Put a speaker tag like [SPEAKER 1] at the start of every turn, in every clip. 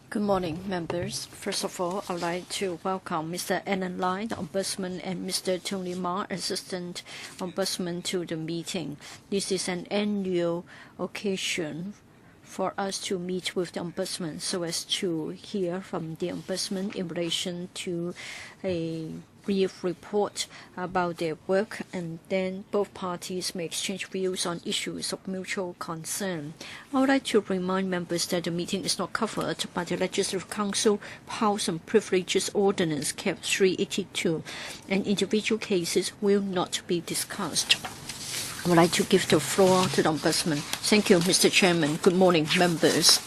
[SPEAKER 1] Good morning, members. First of all, I'd like to welcome Mr. Alan Lai, the Ombudsman, and Mr. Tony Ma, Assistant Ombudsman, to the meeting. This is an annual occasion for us to meet with the Ombudsman so as to hear from the Ombudsman in relation to a brief report about their work, and then both parties may exchange views on issues of mutual concern. I would like to remind members that the meeting is not covered by the Legislative Council Powers and Privileges Ordinance Cap 382, and individual cases will not be discussed. I would like to give the floor to the Ombudsman. Thank you, Mr. Chairman. Good morning, members.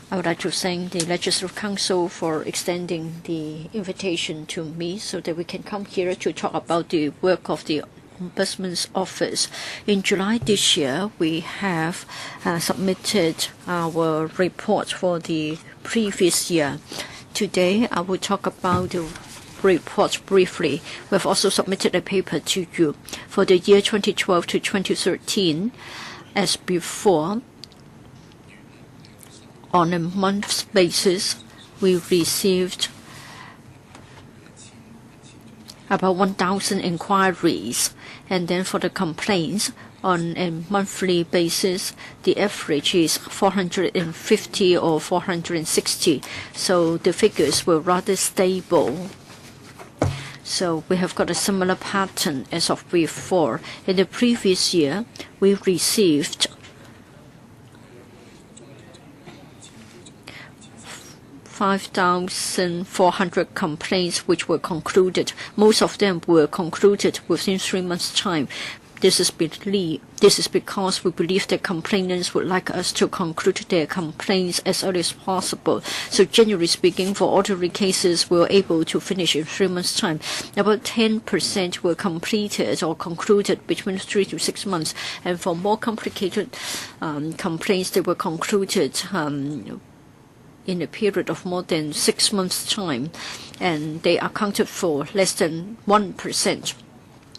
[SPEAKER 1] I would like to thank the Legislative Council for extending the invitation to me so that we can come here to talk about the work of the Ombudsman's Office. In July this year, we have submitted our report for the previous year. Today, I will talk about the report briefly. We have also submitted a paper to you for the year 2012 to 2013. As before, on a month's basis, we received about 1,000 inquiries, and then for the complaints, on a monthly basis, the average is 450 or 460, so the figures were rather stable. So we have got a similar pattern as of before. In the previous year, we received 5,400 complaints which were concluded. Most of them were concluded within 3 months' time. This is because we believe that complainants would like us to conclude their complaints as early as possible. So generally speaking, for ordinary cases, we were able to finish in 3 months' time. About 10% were completed or concluded between 3 to 6 months. And for more complicated complaints, they were concluded in a period of more than 6 months' time, and they accounted for less than 1%.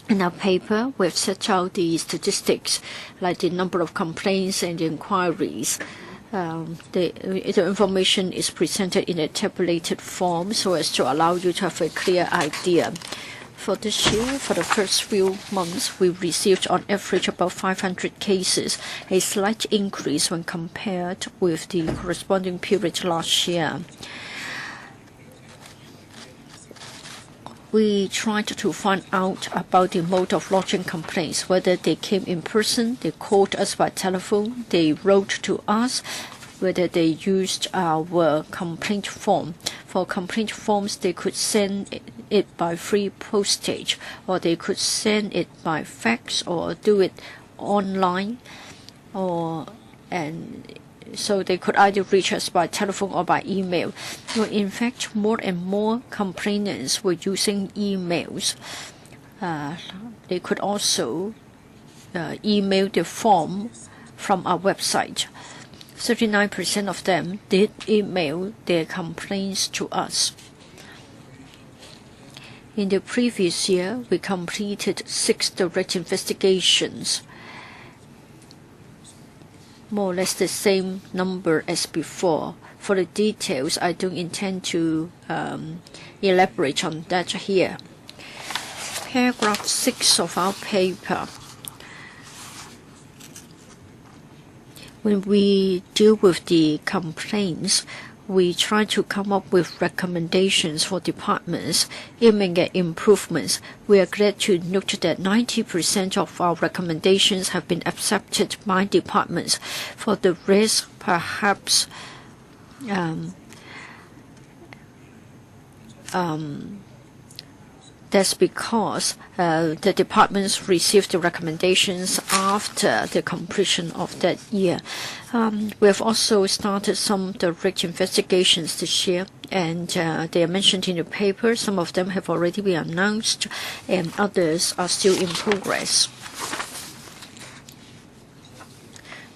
[SPEAKER 1] In our paper, we have set out the statistics, like the number of complaints and inquiries. The information is presented in a tabulated form so as to allow you to have a clear idea. For this year, for the first few months, we received on average about 500 cases, a slight increase when compared with the corresponding period last year. We tried to find out about the mode of lodging complaints, whether they came in person, they called us by telephone, they wrote to us, whether they used our complaint form. For complaint forms, they could send it by free postage, or they could send it by fax, or do it online, so they could either reach us by telephone or by email. So in fact, more and more complainants were using emails. They could also email the form from our website. 39% of them did email their complaints to us. In the previous year, we completed 6 direct investigations, more or less the same number as before. For the details, I don't intend to elaborate on that here. Paragraph 6 of our paper. When we deal with the complaints, we try to come up with recommendations for departments aiming at improvements. We are glad to note that 90% of our recommendations have been accepted by departments. For the rest, perhaps that's because the departments received the recommendations after the completion of that year. We have also started some direct investigations this year, and they are mentioned in the paper. Some of them have already been announced, and others are still in progress.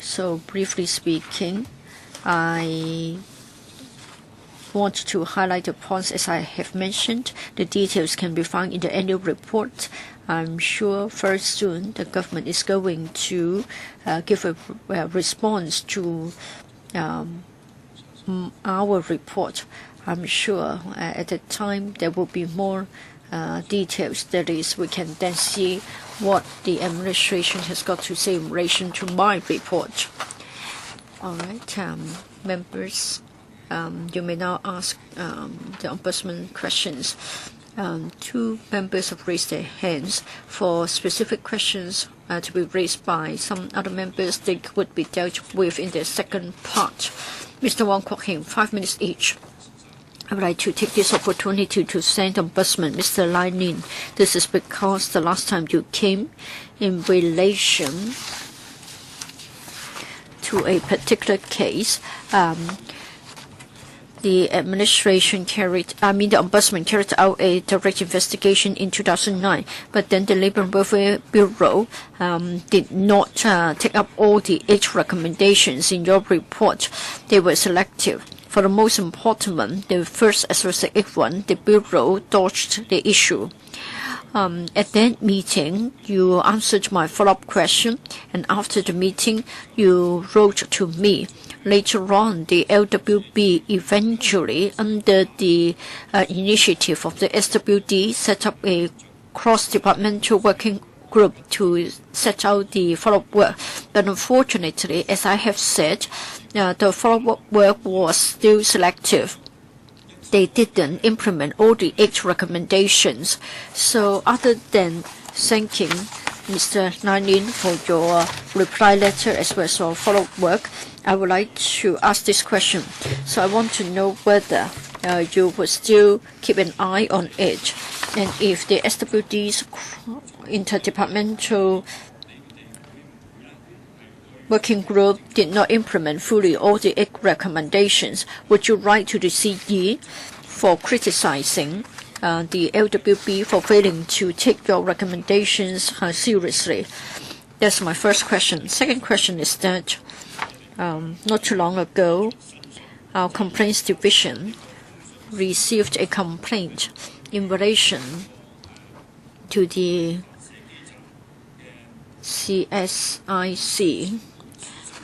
[SPEAKER 1] So briefly speaking, I want to highlight the points as I have mentioned. The details can be found in the annual report. I'm sure very soon the government is going to give a response to our report, I'm sure at the time there will be more details. That is, we can then see what the administration has got to say in relation to my report. All right, members, you may now ask the Ombudsman questions. 2 members have raised their hands for specific questions to be raised by some other members. They would be dealt with in the second part. Mr. Wong Kwok Hing, 5 minutes each. I would like to take this opportunity to thank Ombudsman Mr. Lai Nin. This is because the last time you came in relation to a particular case, the Ombudsman carried out a direct investigation in 2009, but then the Labour and Welfare Bureau did not take up all the 8 recommendations in your report. They were selective. For the most important one, the first associated one, the Bureau dodged the issue. At that meeting, you answered my follow-up question, and after the meeting, you wrote to me. Later on, the LWB eventually, under the initiative of the SWD, set up a cross-departmental working group to set out the follow-up work. But unfortunately, as I have said, the follow-up work was still selective. They didn't implement all the 8 recommendations. So other than thanking Mr. Lai Nin for your reply letter as well as your follow-up work, I would like to ask this question. So I want to know whether you will still keep an eye on it, and if the SWD's interdepartmental working group did not implement fully all the 8 recommendations, would you write to the CE for criticizing the LWB for failing to take your recommendations seriously? That's my first question. Second question is that not too long ago, our complaints division received a complaint in relation to the CSIC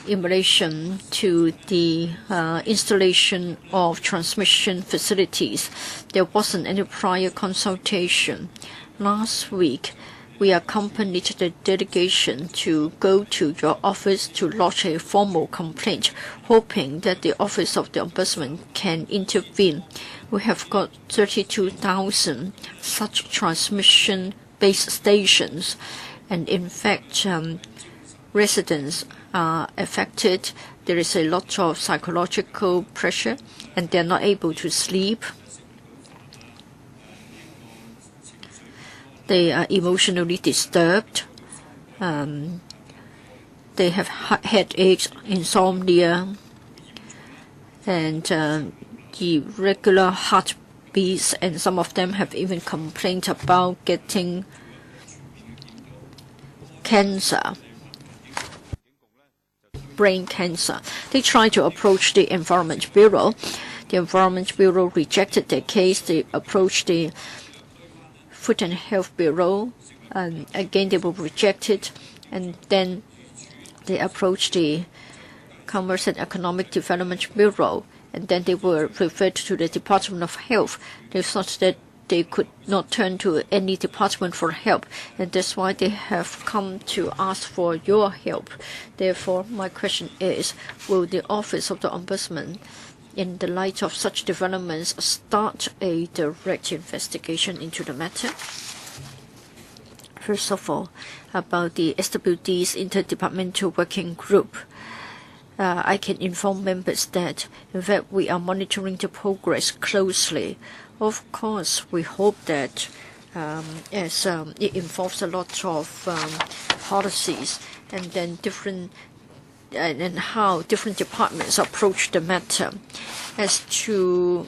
[SPEAKER 1] in relation to the installation of transmission facilities. There wasn't any prior consultation. Last week, we accompanied the delegation to go to your office to lodge a formal complaint, hoping that the Office of the Ombudsman can intervene. We have got 32,000 such transmission-based stations, and in fact, residents are affected. There is a lot of psychological pressure, and they're not able to sleep. They are emotionally disturbed. They have headaches, insomnia, and irregular heartbeats, and some of them have even complained about getting cancer, brain cancer. They tried to approach the Environment Bureau. The Environment Bureau rejected their case. They approached the Food and Health Bureau, and again they were rejected. And then they approached the Commerce and Economic Development Bureau, and then they were referred to the Department of Health. They thought that they could not turn to any department for help, and that's why they have come to ask for your help. Therefore, my question is, will the Office of the Ombudsman, in the light of such developments, start a direct investigation into the matter? First of all, about the SWD's Interdepartmental Working Group, I can inform members that, in fact, we are monitoring the progress closely. Of course, we hope that as it involves a lot of policies and then and how different departments approach the matter. As to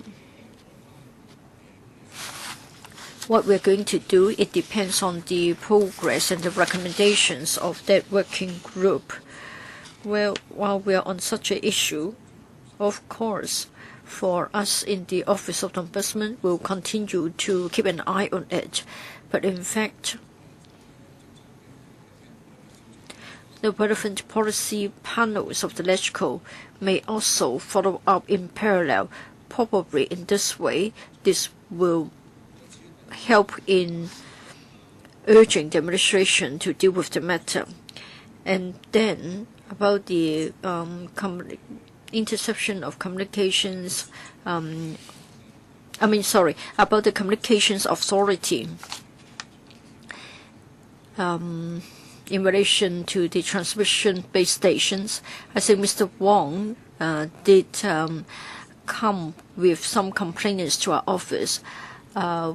[SPEAKER 1] what we're going to do, it depends on the progress and the recommendations of that working group. Well, while we're on such an issue, of course, for us in the Office of the Ombudsman, we'll continue to keep an eye on it. But in fact, the relevant policy panels of the LegCo may also follow up in parallel. Probably in this way, this will help in urging the administration to deal with the matter. And then about the interception of communications, about the communications authority in relation to the transmission base stations. I think Mr. Wong did come with some complaints to our office.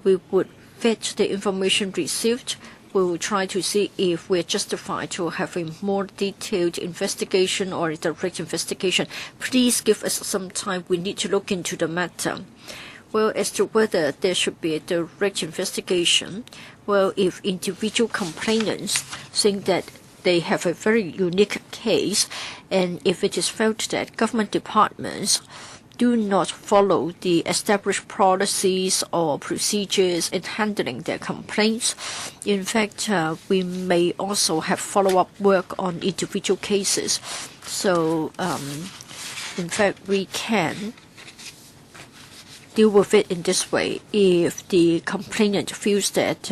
[SPEAKER 1] We would vet the information received. We will try to see if we're justified to have a more detailed investigation or a direct investigation. Please give us some time. We need to look into the matter. Well, as to whether there should be a direct investigation, well, if individual complainants think that they have a very unique case, and if it is felt that government departments do not follow the established policies or procedures in handling their complaints. In fact, we may also have follow-up work on individual cases. So, in fact, we can deal with it in this way. If the complainant feels that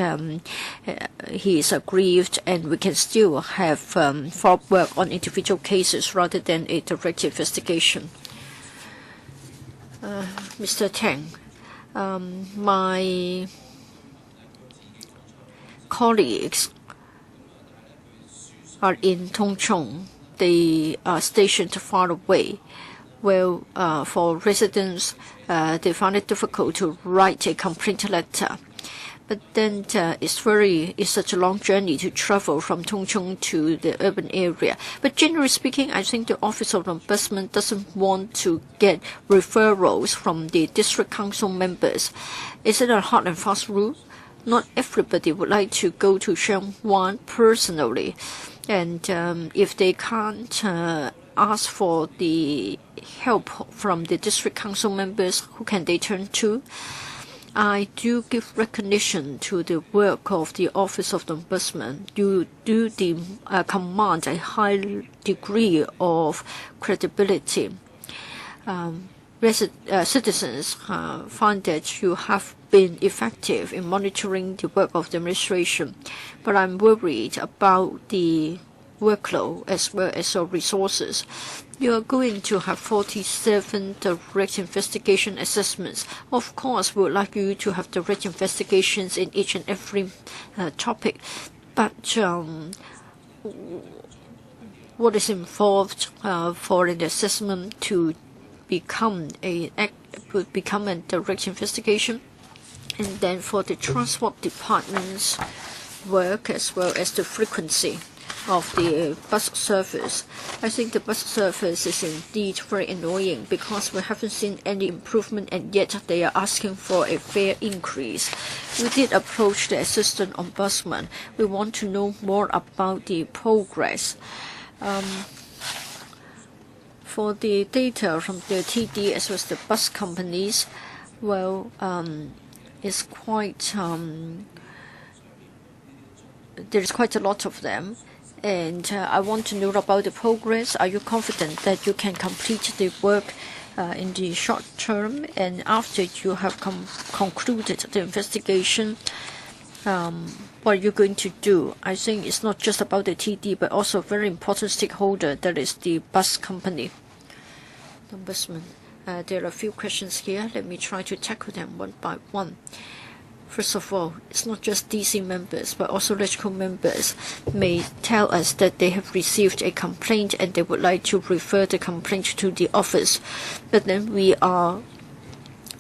[SPEAKER 1] he is aggrieved, and we can still have follow-up work on individual cases rather than a direct investigation. Mr. Tang, my colleagues are in Tung Chung. They are stationed far away. Well, for residents, they found it difficult to write a complaint letter. But then it's such a long journey to travel from Tung Chung to the urban area. But generally speaking, I think the Office of Ombudsman doesn't want to get referrals from the district council members. Is it a hard and fast rule? Not everybody would like to go to Sheung personally. And if they can't ask for the help from the district council members, who can they turn to? I do give recognition to the work of the Office of the Ombudsman. You do command a high degree of credibility. Citizens find that you have been effective in monitoring the work of the administration, but I'm worried about the workload as well as your resources. You are going to have 47 direct investigation assessments. Of course, we would like you to have direct investigations in each and every topic, but what is involved for an assessment to become a direct investigation? And then for the transport department's work as well as the frequency of the bus service. I think the bus service is indeed very annoying because we haven't seen any improvement, and yet they are asking for a fare increase. We did approach the Assistant Ombudsman. We want to know more about the progress. For the data from the TD as well as the bus companies, well, it's quite there's quite a lot of them. And I want to know about the progress. Are you confident that you can complete the work in the short term? And after you have concluded the investigation, what are you going to do? I think it's not just about the TD, but also a very important stakeholder, that is the bus company. Ombudsman, there are a few questions here. Let me try to tackle them one by one. First of all, it's not just DC members, but also electrical members may tell us that they have received a complaint and they would like to refer the complaint to the office. But then we are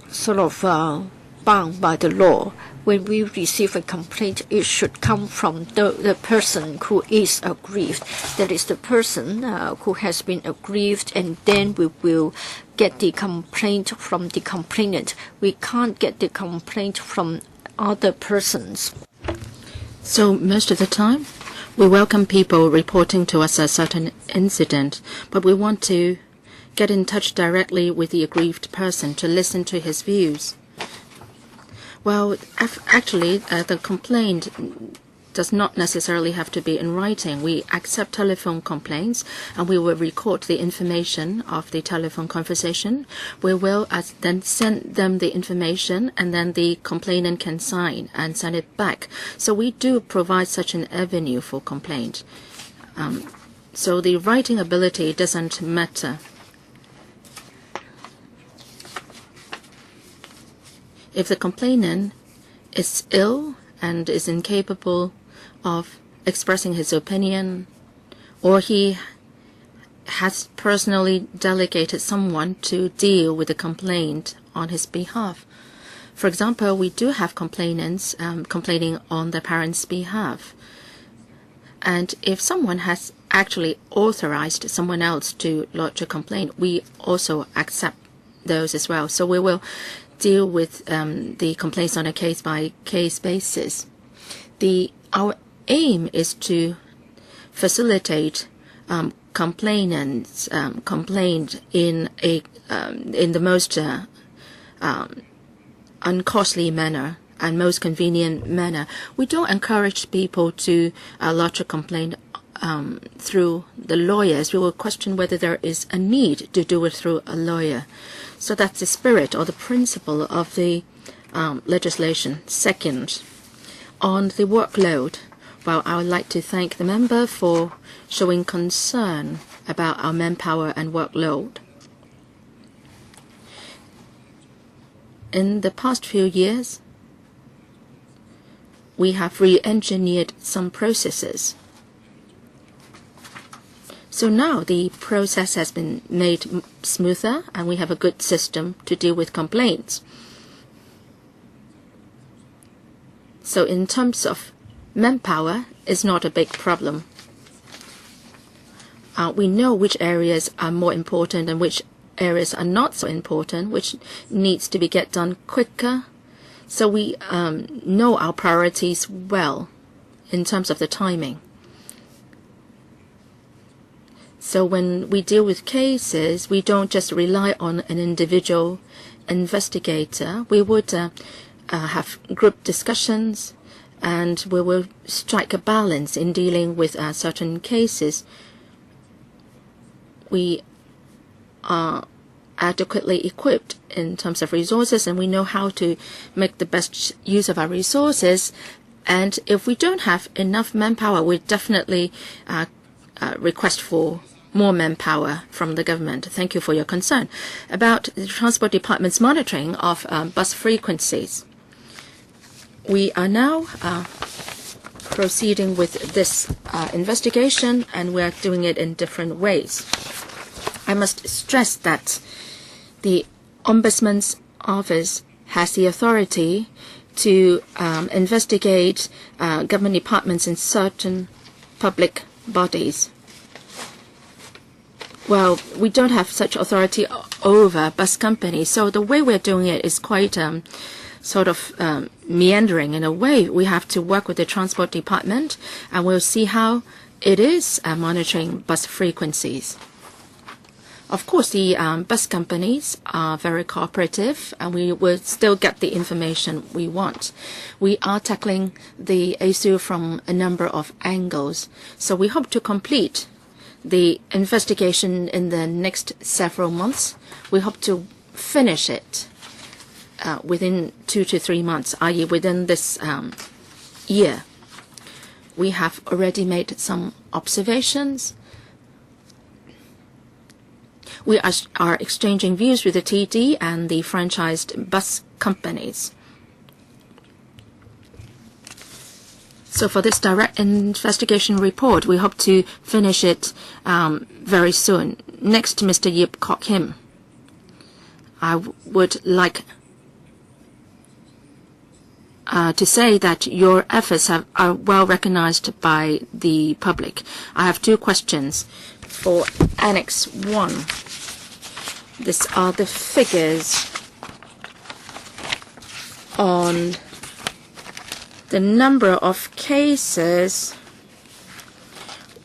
[SPEAKER 1] sort of bound by the law. When we receive a complaint, it should come from the person who is aggrieved. That is the person who has been aggrieved, and then we will get the complaint from the complainant. We can't get the complaint from other persons.
[SPEAKER 2] So most of the time, we welcome people reporting to us a certain incident, but we want to get in touch directly with the aggrieved person to listen to his views. Well, actually, the complaint does not necessarily have to be in writing. We accept telephone complaints, and we will record the information of the telephone conversation. We will then send them the information, and then the complainant can sign and send it back. So we do provide such an avenue for complaint. So the writing ability doesn't matter. If the complainant is ill and is incapable of expressing his opinion, or he has personally delegated someone to deal with the complaint on his behalf. For example, we do have complainants complaining on their parents' behalf. And if someone has actually authorized someone else to lodge a complaint, we also accept those as well. So we will deal with the complaints on a case-by-case basis. Our aim is to facilitate complainants' complaint in the most uncostly manner and most convenient manner. We don't encourage people to lodge a complaint through the lawyers. We will question whether there is a need to do it through a lawyer. So that's the spirit or the principle of the legislation. Second, on the workload, well, I would like to thank the member for showing concern about our manpower and workload. In the past few years, we have re-engineered some processes. So now the process has been made smoother, and we have a good system to deal with complaints. So in terms of manpower, it's not a big problem. We know which areas are more important and which areas are not so important, which needs to be get done quicker. So we know our priorities well in terms of the timing. So when we deal with cases, we don't just rely on an individual investigator. We would have group discussions, and we will strike a balance in dealing with certain cases. We are adequately equipped in terms of resources, and we know how to make the best use of our resources. And if we don't have enough manpower, we definitely request for more manpower from the government. Thank you for your concern. About the Transport Department's monitoring of bus frequencies, we are now proceeding with this investigation, and we are doing it in different ways. I must stress that the Ombudsman's office has the authority to investigate government departments in certain public bodies. Well, we don't have such authority over bus companies, so the way we're doing it is quite sort of meandering in a way. We have to work with the Transport Department, and we'll see how it is monitoring bus frequencies. Of course, the bus companies are very cooperative, and we will still get the information we want. We are tackling the issue from a number of angles, so we hope to complete the investigation in the next several months. We hope to finish it within 2 to 3 months, i.e. within this year. We have already made some observations. We are exchanging views with the TD and the franchised bus companies. So for this direct investigation report, we hope to finish it very soon. Next to Mr. Yip Kok Him, I would like to say that your efforts are well recognized by the public. I have 2 questions. For Annex 1, these are the figures on the number of cases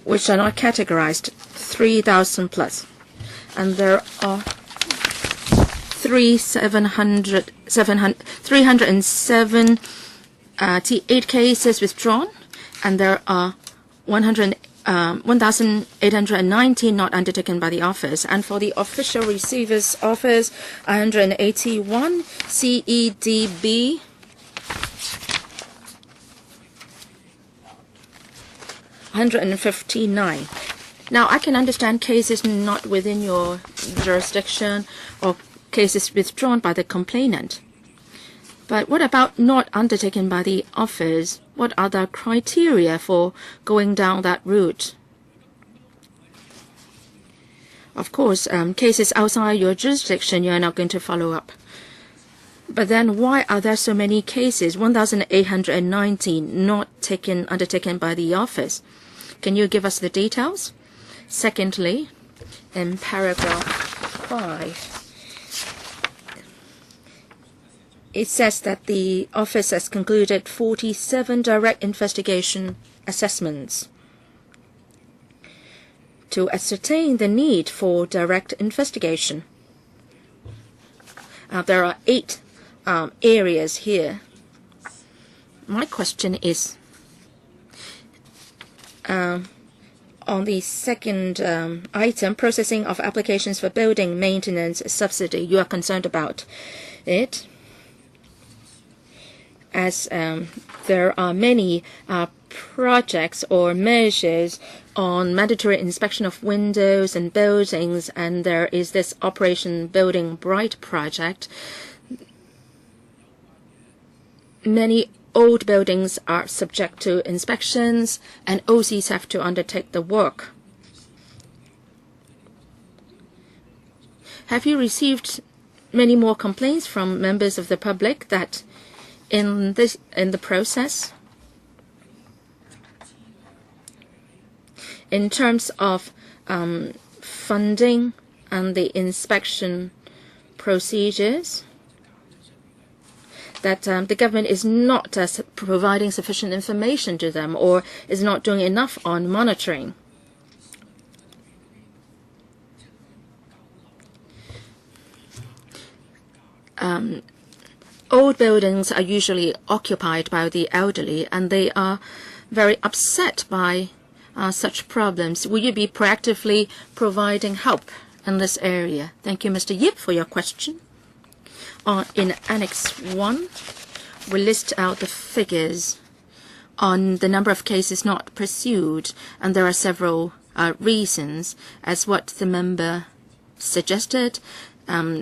[SPEAKER 2] which are not categorized, 3,000 plus. And there are 378 cases withdrawn and there are 1,819 not undertaken by the office, and for the official receiver's office, 181, CEDB, 159. Now, I can understand cases not within your jurisdiction or cases withdrawn by the complainant. But what about not undertaken by the office? What are the criteria for going down that route? Of course, cases outside your jurisdiction, you are not going to follow up. But then why are there so many cases, 1,819, not undertaken by the office? Can you give us the details? Secondly, in paragraph 5, it says that the office has concluded 47 direct investigation assessments to ascertain the need for direct investigation. There are 8 areas here. My question is, on the second item, processing of applications for building maintenance subsidy, you are concerned about it, as there are many projects or measures on mandatory inspection of windows and buildings, and there is this Operation Building Bright project. Many old buildings are subject to inspections, and OCs have to undertake the work. Have you received many more complaints from members of the public that in the process, in terms of funding and the inspection procedures, that the government is not providing sufficient information to them or is not doing enough on monitoring? Old buildings are usually occupied by the elderly, and they are very upset by such problems. Will you be proactively providing help in this area? Thank you, Mr. Yip, for your question. In Annex 1, we list out the figures on the number of cases not pursued, and there are several reasons, as what the member suggested.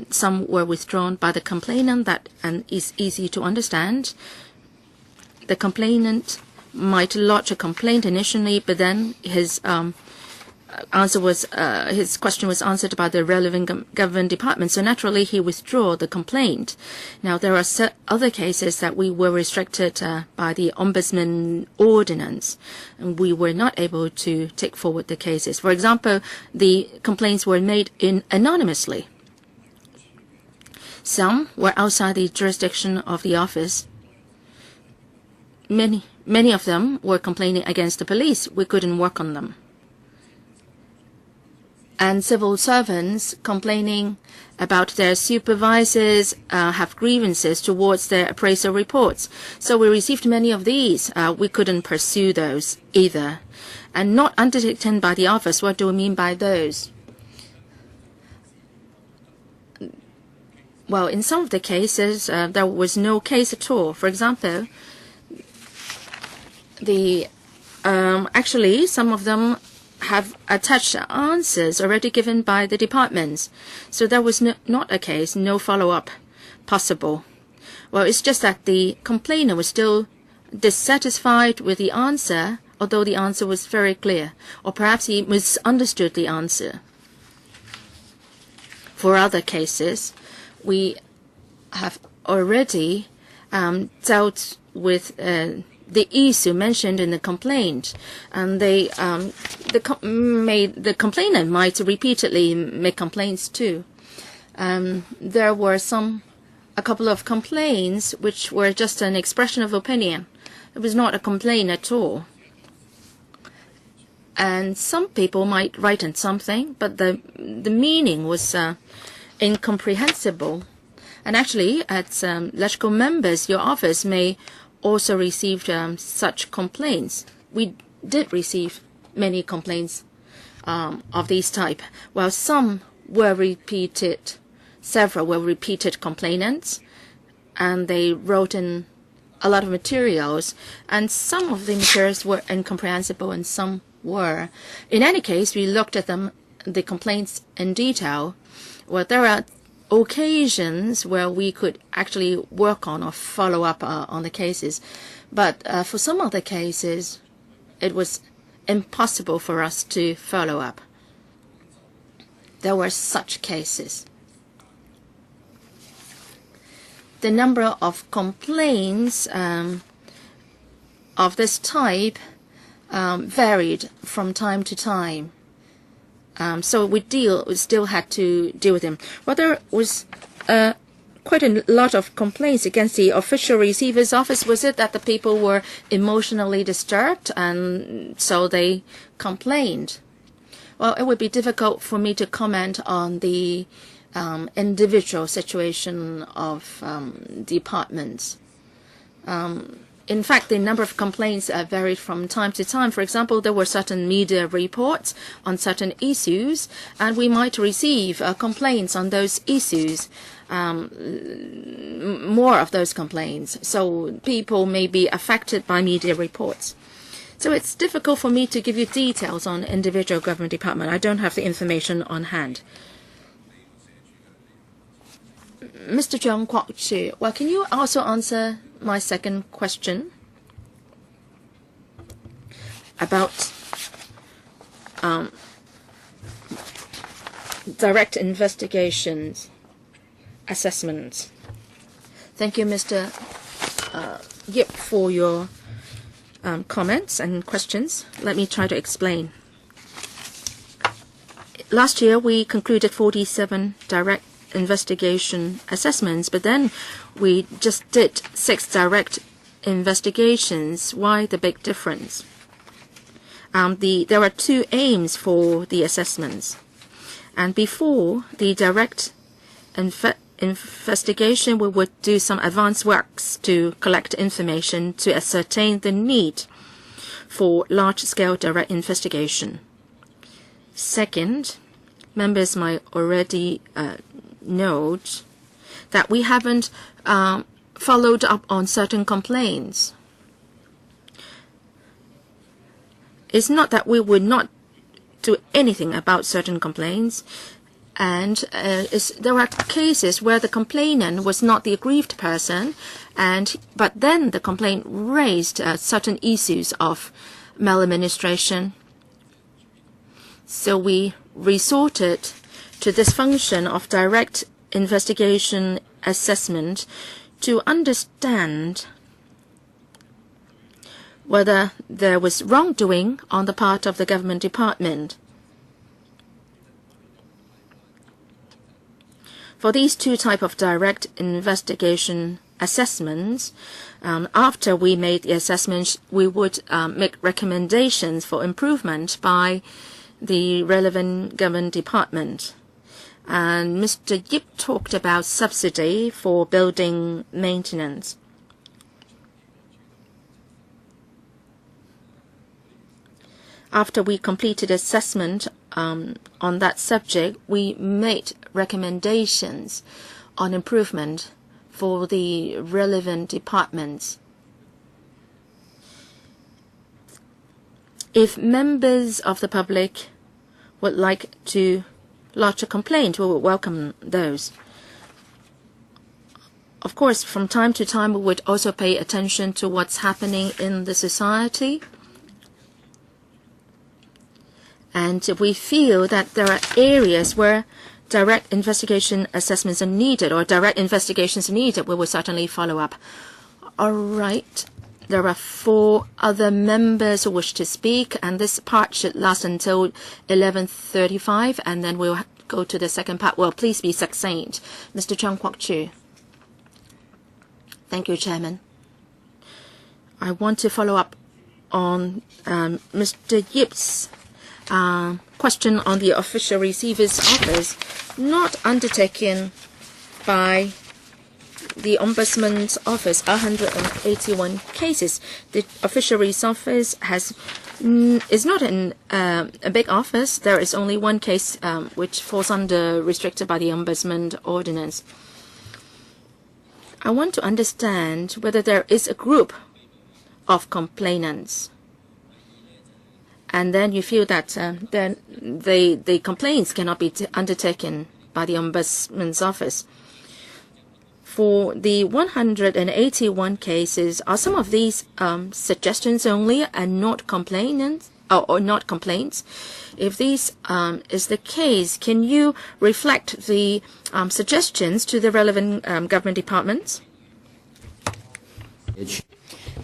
[SPEAKER 2] Some were withdrawn by the complainant, and is easy to understand. The complainant might lodge a complaint initially, but then his question was answered by the relevant government department, so naturally he withdrew the complaint. Now, there are other cases that we were restricted by the Ombudsman ordinance, and we were not able to take forward the cases. For example, the complaints were made anonymously. Some were outside the jurisdiction of the office. Many of them were complaining against the police. We couldn't work on them. And civil servants complaining about their supervisors have grievances towards their appraisal reports. So we received many of these. We couldn't pursue those either. And not undertaken by the office, what do we mean by those? Well, in some of the cases, there was no case at all. For example, actually, some of them have attached answers already given by the departments. So there was not a case, no follow-up possible. Well, it's just that the complainant was still dissatisfied with the answer, although the answer was very clear. Or perhaps he misunderstood the answer. For other cases, we have already dealt with the issue mentioned in the complaint, and the complainant might repeatedly make complaints too. There were a couple of complaints which were just an expression of opinion. It was not a complaint at all. And some people might write in something, but the meaning was incomprehensible. And actually, as electrical members, your office may also receive such complaints. we did receive many complaints of this type. While some were repeated, several were repeated complainants, and they wrote in a lot of materials, and some of the materials were incomprehensible and some were. In any case, we looked at the complaints in detail. Well, there are occasions where we could actually work on or follow up on the cases, but for some of the cases, it was impossible for us to follow up. There were such cases. The number of complaints of this type varied from time to time. So we still had to deal with them. Well, there was quite a lot of complaints against the official receiver's office. Was it that the people were emotionally disturbed and so they complained? Well, it would be difficult for me to comment on the individual situation of departments. In fact, the number of complaints varied from time to time. For example, there were certain media reports on certain issues, and we might receive complaints on those issues, more of those complaints. So people may be affected by media reports. So it's difficult for me to give you details on individual government department. I don't have the information on hand. Mr. Hon Cyd HO, well, can you also answer my second question about direct investigations assessments? Thank you, Mr. Yip, for your comments and questions. Let me try to explain. Last year, we concluded 47 direct investigation assessments, but then we just did 6 direct investigations. Why the big difference? There are 2 aims for the assessments. And before the direct investigation, we would do some advanced works to collect information to ascertain the need for large-scale direct investigation. Second, members might already note that we haven't followed up on certain complaints. It's not that we would not do anything about certain complaints, and there are cases where the complainant was not the aggrieved person, but then the complaint raised certain issues of maladministration. So we resorted to this function of direct investigation assessment to understand whether there was wrongdoing on the part of the government department. For these 2 types of direct investigation assessments, after we made the assessments, we would make recommendations for improvement by the relevant government department. And Mr. Yip talked about subsidy for building maintenance. After we completed assessment on that subject, we made recommendations on improvement for the relevant departments. If members of the public would like to lodge a complaint, we will welcome those. Of course, from time to time, we would also pay attention to what's happening in the society. And if we feel that there are areas where direct investigation assessments are needed or direct investigations are needed, we will certainly follow up. All right. There are 4 other members who wish to speak, and this part should last until 11:35, and then we'll go to the second part. Well, please be succinct. Mr. Hon Cyd HO. Thank you, Chairman. I want to follow up on Mr. Yip's question on the official receiver's office not undertaken by the Ombudsman's office 181 cases. The officiary's office is not a big office. There is only one case which falls under restricted by the Ombudsman ordinance. I want to understand whether there is a group of complainants, and then you feel that then the complaints cannot be undertaken by the Ombudsman's office. For the 181 cases, are some of these suggestions only and not complainants or not complaints? If this is the case, can you reflect the suggestions to the relevant government departments?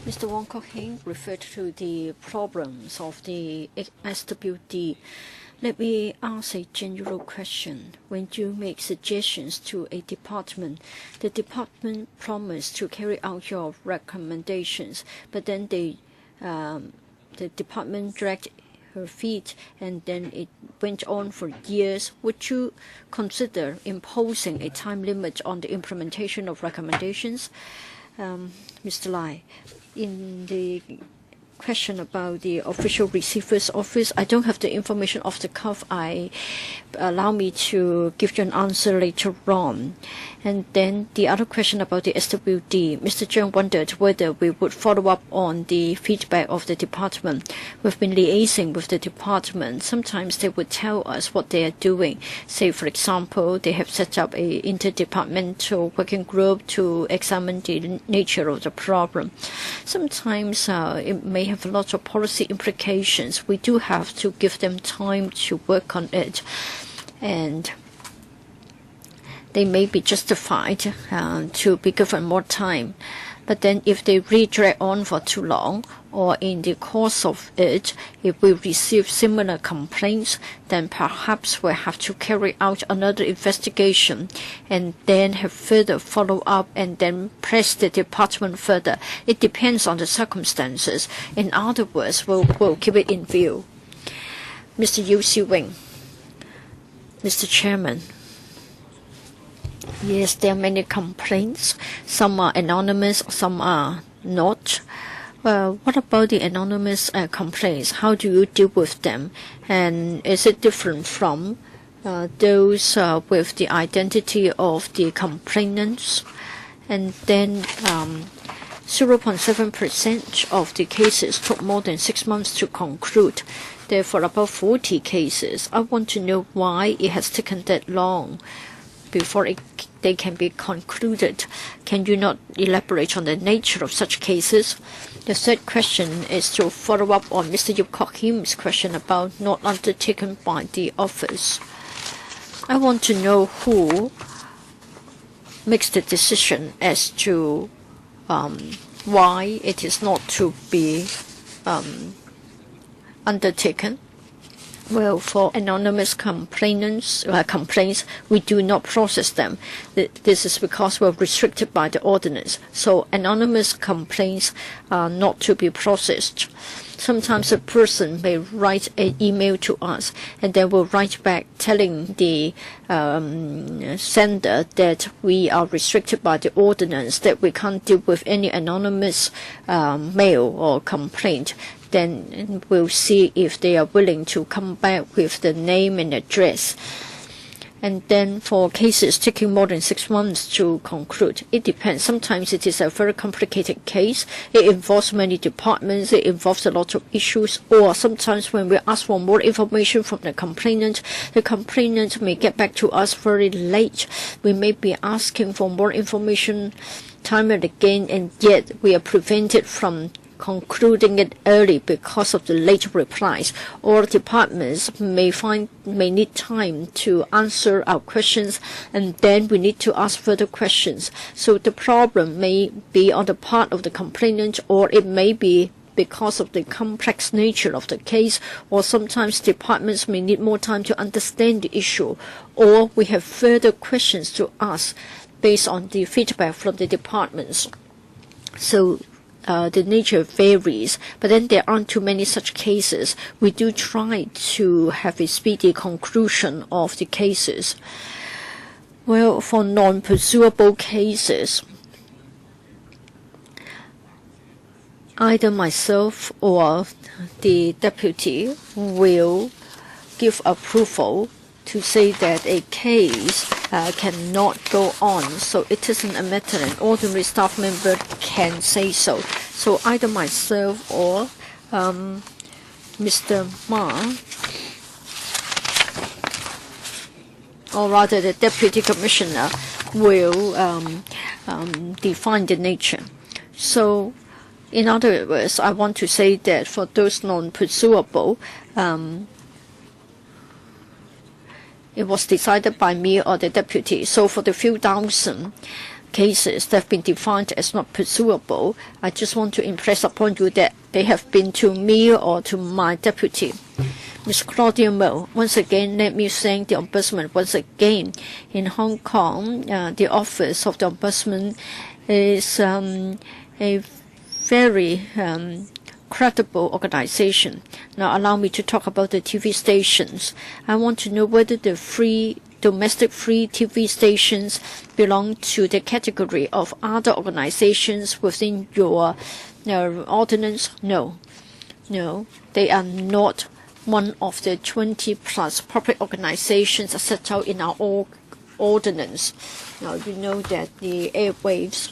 [SPEAKER 1] Mr. Wong Kok Heng referred to the problems of the SWD. Let me ask a general question. When you make suggestions to a department, the department promised to carry out your recommendations, but then the department dragged her feet, and then it went on for years. Would you consider imposing a time limit on the implementation of recommendations? Mr. Lai, in the question about the official receiver's office, I don't have the information off the cuff. Allow me to give you an answer later on. And then the other question about the SWD, Mr. Zheng wondered whether we would follow up on the feedback of the department. We've been liaising with the department. Sometimes they would tell us what they are doing. Say, for example, they have set up a interdepartmental working group to examine the nature of the problem. Sometimes it may have a lot of policy implications. We do have to give them time to work on it, and they may be justified to be given more time. But then if they really drag on for too long, or in the course of it, if we receive similar complaints, then perhaps we'll have to carry out another investigation and then have further follow-up and then press the department further. It depends on the circumstances. In other words, we'll keep it in view. Mr. Yu Si-wing. Mr. Chairman. Yes, there are many complaints. Some are anonymous, some are not. What about the anonymous complaints? How do you deal with them? And is it different from those with the identity of the complainants? And then 0.7% of the cases took more than 6 months to conclude. Therefore, about 40 cases. I want to know why it has taken that long before they can be concluded. Can you not elaborate on the nature of such cases? The third question is to follow up on Mr. Yip Kok Him's question about not undertaken by the office. I want to know who makes the decision as to why it is not to be undertaken. Well, for anonymous complaints, we do not process them. This is because we're restricted by the ordinance. So anonymous complaints are not to be processed. Sometimes a person may write an email to us, and then we'll write back telling the sender that we are restricted by the ordinance, that we can't deal with any anonymous mail or complaint. Then we'll see if they are willing to come back with the name and address. And then for cases taking more than 6 months to conclude, it depends. Sometimes it is a very complicated case. It involves many departments. It involves a lot of issues. Or sometimes when we ask for more information from the complainant may get back to us very late. We may be asking for more information time and again, and yet we are prevented from concluding it early because of the late replies. Or departments may need time to answer our questions, and then we need to ask further questions. So the problem may be on the part of the complainant, or it may be because of the complex nature of the case, or sometimes departments may need more time to understand the issue, or we have further questions to ask based on the feedback from the departments. So the nature varies, but then there aren't too many such cases. We do try to have a speedy conclusion of the cases. Well, for non-pursuable cases, either myself or the deputy will give approval to say that a case cannot go on. So it isn't a matter an ordinary staff member can say so. So either myself or Mr. Ma, or rather the Deputy Commissioner, will define the nature. So in other words, I want to say that for those non-pursuable, it was decided by me or the deputy. So for the few thousand cases that have been defined as not pursuable, I just want to impress upon you that they have been to me or to my deputy. Ms. Claudia Mo, once again, let me thank the Ombudsman once again. In Hong Kong, the Office of the Ombudsman is a very credible organization. Now allow me to talk about the TV stations. I want to know whether the domestic free TV stations belong to the category of other organizations within your ordinance. No, they are not one of the 20 plus public organizations set out in our ordinance. Now you know that the airwaves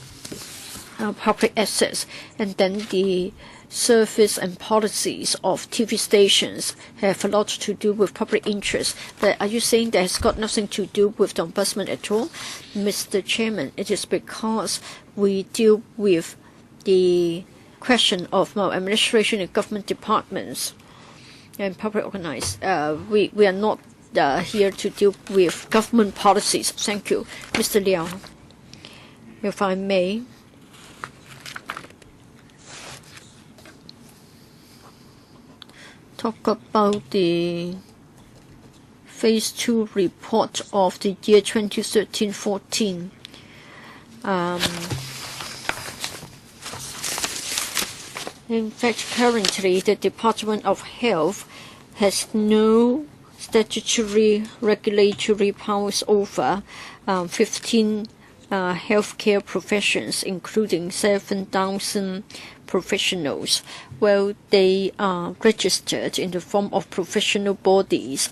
[SPEAKER 1] are public assets, and then the service and policies of TV stations have a lot to do with public interest. But are you saying that it's got nothing to do with the Ombudsman at all? Mr. Chairman, it is because we deal with the question of maladministration in government departments and public organized. We are not here to deal with government policies. Thank you. Mr. Liao, if I may. Talk about the Phase 2 report of the year 2013-14. In fact, currently the Department of Health has no statutory regulatory powers over 15 healthcare professions, including 7,000 professionals. Well, they are registered in the form of professional bodies,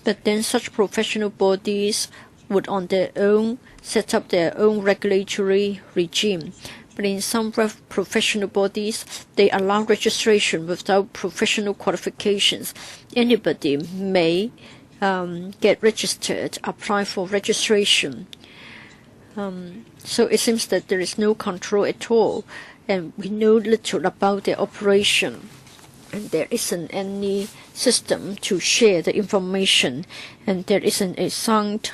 [SPEAKER 1] but then such professional bodies would on their own set up their own regulatory regime. But in some professional bodies, they allow registration without professional qualifications. Anybody may get registered, apply for registration. So it seems that there is no control at all, and we know little about their operation, and there isn't any system to share the information, and there isn't a sound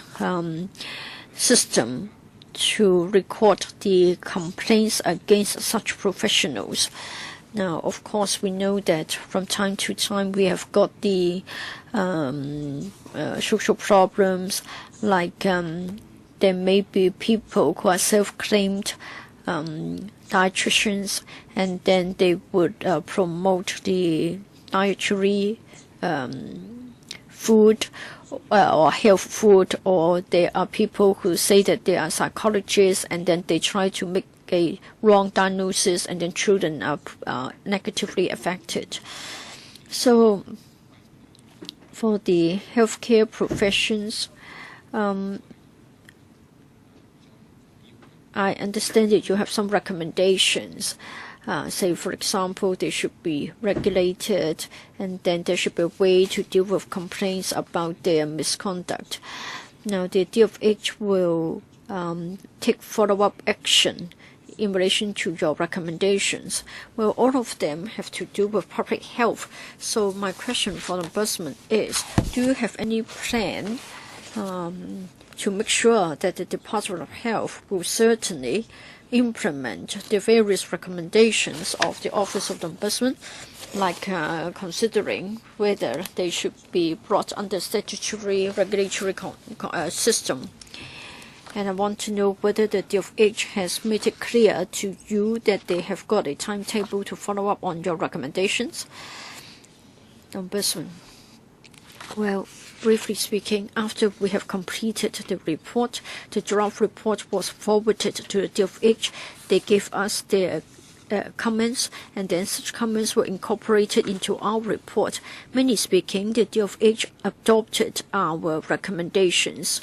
[SPEAKER 1] system to record the complaints against such professionals. Now, of course, we know that from time to time we have got the social problems, like there may be people who are self-claimed dietitians, and then they would promote the dietary food or health food, or there are people who say that they are psychologists, and then they try to make a wrong diagnosis, and then children are negatively affected. So for the healthcare professions, I understand that you have some recommendations. Say, for example, they should be regulated, and then there should be a way to deal with complaints about their misconduct. Now, the DFH will take follow-up action in relation to your recommendations. Well, all of them have to do with public health. So my question for the Ombudsman is, do you have any plan to make sure that the Department of Health will certainly implement the various recommendations of the Office of the Ombudsman, like considering whether they should be brought under statutory regulatory system? And I want to know whether the DFH has made it clear to you that they have got a timetable to follow up on your recommendations. Ombudsman. Well, briefly speaking, after we have completed the report, the draft report was forwarded to the DFH. They gave us their comments, and then such comments were incorporated into our report. Mainly speaking, the DOH adopted our recommendations.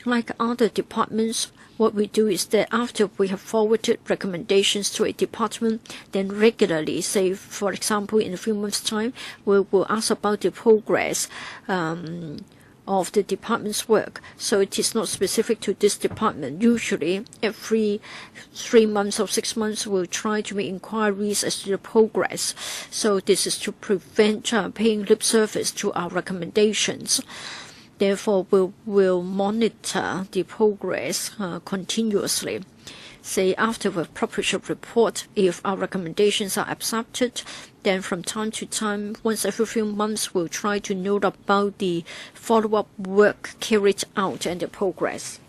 [SPEAKER 1] Like other departments, what we do is that after we have forwarded recommendations to a department, then regularly, say for example in a few months' time, we will ask about the progress of the department's work. So it is not specific to this department. Usually every 3 months or 6 months we'll try to make inquiries as to the progress. So this is to prevent paying lip service to our recommendations. Therefore, we'll monitor the progress continuously. Say after we publish a report, if our recommendations are accepted, then from time to time, once every few months, we'll try to note about the follow-up work carried out and the progress.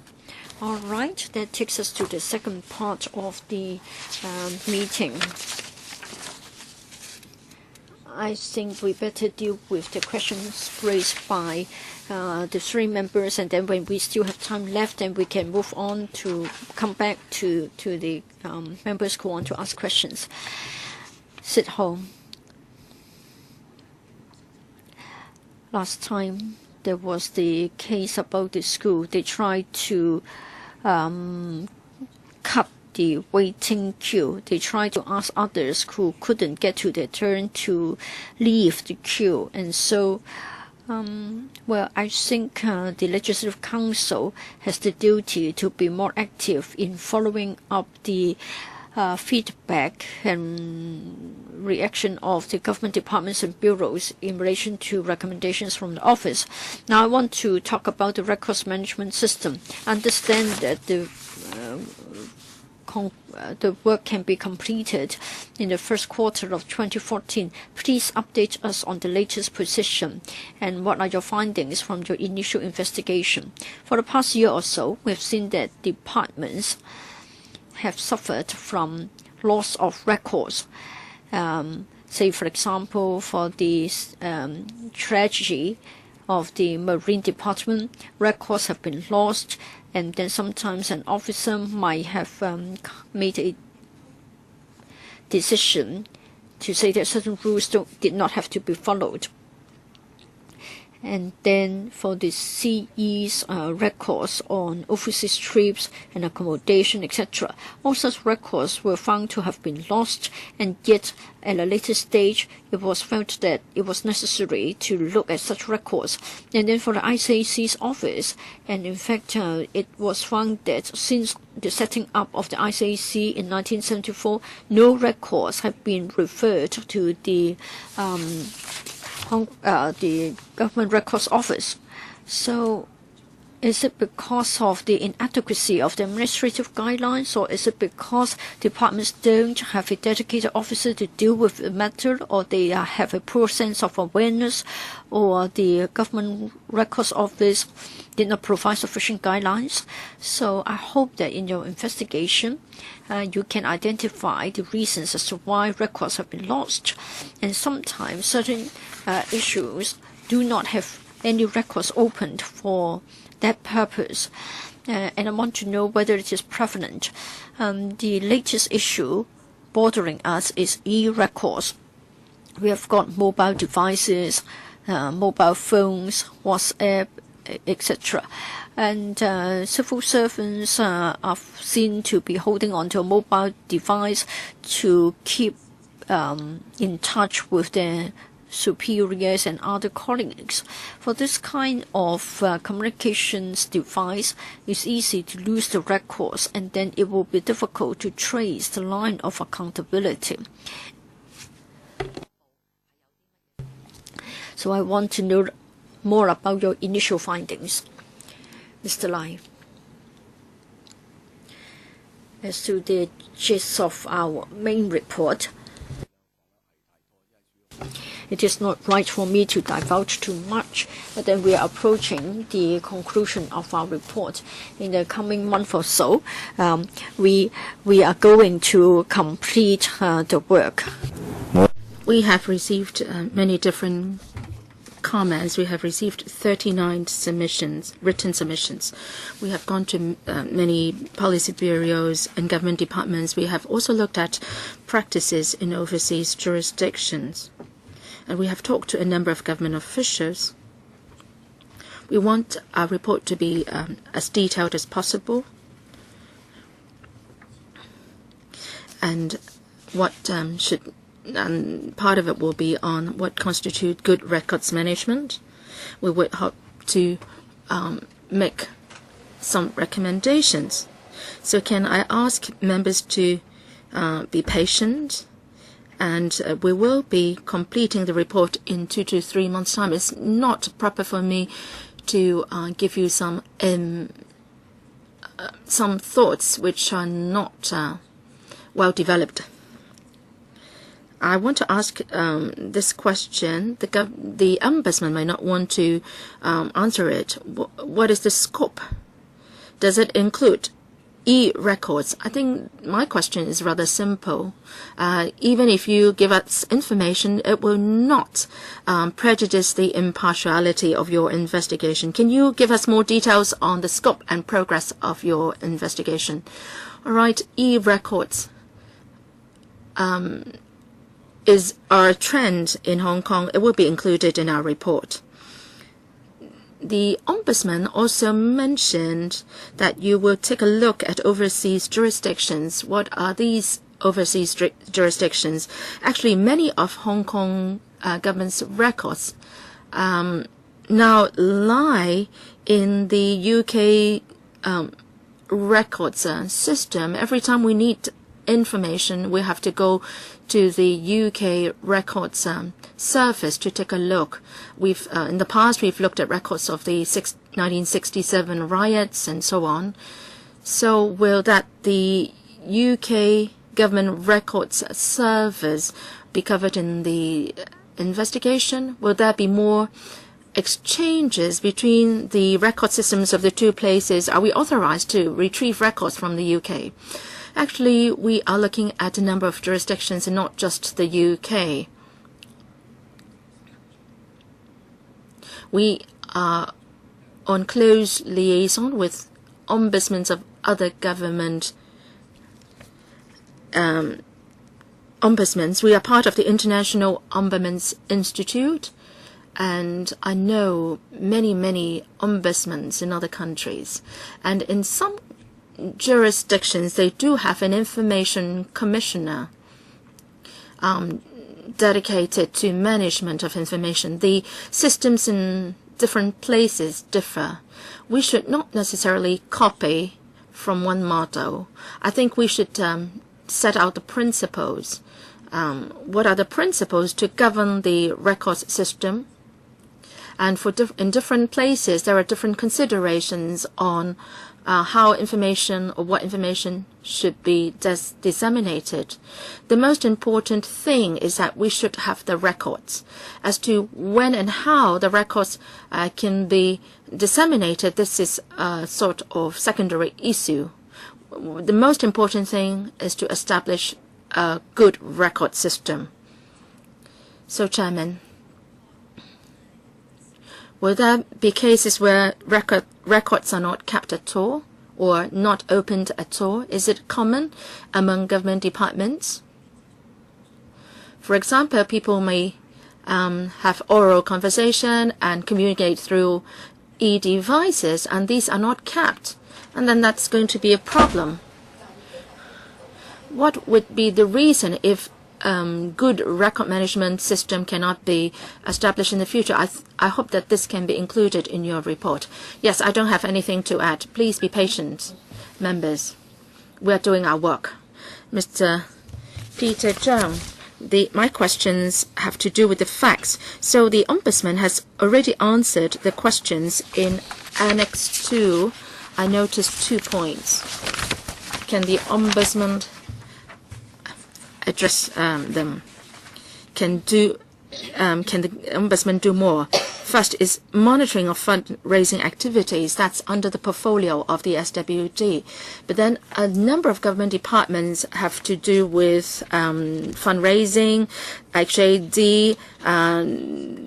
[SPEAKER 1] All right, that takes us to the second part of the meeting. I think we better deal with the questions raised by the 3 members, and then when we still have time left, then we can move on to come back to the members who want to ask questions. Cyd HO. Last time there was the case about the school. They tried to cut the waiting queue. They tried to ask others who couldn't get to their turn to leave the queue. And so, well, I think the Legislative Council has the duty to be more active in following up the feedback and reaction of the government departments and bureaus in relation to recommendations from the office. Now I want to talk about the records management system. I understand that the work can be completed in the first quarter of 2014. Please update us on the latest position and what are your findings from your initial investigation. For the past year or so, we've seen that departments have suffered from loss of records. Say, for example, for the tragedy of the Marine Department, records have been lost, and then sometimes an officer might have made a decision to say that certain rules did not have to be followed. And then for the CE's records on overseas trips and accommodation, etc., all such records were found to have been lost, and yet at a later stage it was felt that it was necessary to look at such records. And then for the ICAC's office, and in fact it was found that since the setting up of the ICAC in 1974, no records have been referred to the Government Records Office. So is it because of the inadequacy of the administrative guidelines, or is it because departments don't have a dedicated officer to deal with the matter, or they have a poor sense of awareness, or the Government Records Office did not provide sufficient guidelines? So I hope that in your investigation you can identify the reasons as to why records have been lost. And sometimes certain issues do not have any records opened for that purpose, and I want to know whether it is prevalent. The latest issue bothering us is e-records. We have got mobile devices, mobile phones, WhatsApp, etc. And civil servants are seen to be holding onto a mobile device to keep in touch with their superiors and other colleagues. For this kind of communications device, it's easy to lose the records, and then it will be difficult to trace the line of accountability. So I want to know more about your initial findings. Mr. Lai. As to the gist of our main report, it is not right for me to divulge too much, but then we are approaching the conclusion of our report. In the coming month or so, we are going to complete the work.
[SPEAKER 2] We have received many different comments. We have received 39 written submissions. We have gone to many policy bureaus and government departments. We have also looked at practices in overseas jurisdictions. And we have talked to a number of government officials. We want our report to be as detailed as possible. And what part of it will be on what constitute good records management. We would hope to make some recommendations. So can I ask members to be patient? And we will be completing the report in 2 to 3 months' time. It's not proper for me to give you some thoughts which are not well developed. I want to ask this question. The Ombudsman may not want to answer it. What is the scope? Does it include e-records? I think my question is rather simple. Even if you give us information, it will not prejudice the impartiality of your investigation. Can you give us more details on the scope and progress of your investigation? All right, e-records is our trend in Hong Kong. It will be included in our report. The Ombudsman also mentioned that you will take a look at overseas jurisdictions. What are these overseas jurisdictions? Actually, many of Hong Kong government's records now lie in the UK records system. Every time we need information, we have to go to the UK records service to take a look. We've in the past we've looked at records of the 1967 riots and so on. So will that the UK government records service be covered in the investigation? Will there be more exchanges between the record systems of the two places? Are we authorized to retrieve records from the UK? Actually, we are looking at a number of jurisdictions and not just the UK. We are on close liaison with ombudsmen of other government ombudsmen. We are part of the International Ombudsman Institute, and I know many ombudsmen in other countries. And in some jurisdictions, they do have an information commissioner dedicated to management of information. The systems in different places differ. We should not necessarily copy from one model. I think we should set out the principles. What are the principles to govern the records system? And in different places, there are different considerations on how information or what information should be disseminated. The most important thing is that we should have the records. As to when and how the records can be disseminated, this is a sort of secondary issue. The most important thing is to establish a good record system. So, Chairman, will there be cases where records are not kept at all or not opened at all? Is it common among government departments? For example, people may have oral conversation and communicate through e-devices, and these are not kept, and then that's going to be a problem. What would be the reason if good record management system cannot be established in the future? I hope that this can be included in your report. Yes, I don't have anything to add. Please be patient, members. We are doing our work. Mr. Peter Zhang, my questions have to do with the facts. So the Ombudsman has already answered the questions in Annex 2. I noticed 2 points. Can the Ombudsman address them? Can the Ombudsman do more? First is monitoring of fundraising activities. That's under the portfolio of the SWD. But then a number of government departments have to do with fundraising, AgendaI,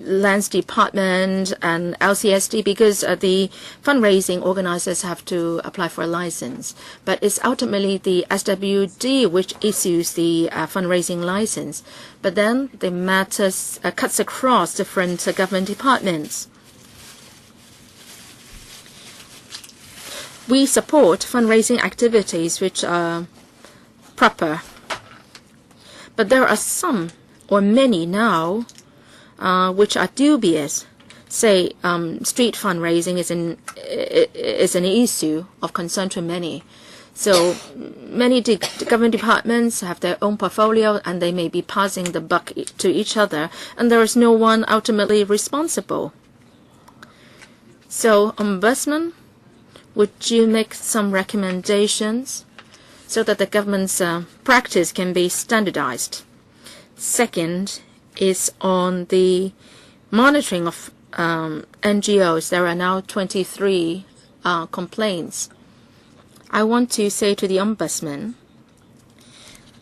[SPEAKER 2] Lands Department, and LCSD, because the fundraising organizers have to apply for a license. But it's ultimately the SWD which issues the fundraising license. But then the matters cuts across different government departments. We support fundraising activities which are proper. But there are some or many now which are dubious. Say, street fundraising is an issue of concern to many. So many government departments have their own portfolio, and they may be passing the buck to each other, and there is no one ultimately responsible. So, Ombudsman, would you make some recommendations so that the government's practice can be standardized? Second is on the monitoring of NGOs. There are now 23 complaints. I want to say to the Ombudsman,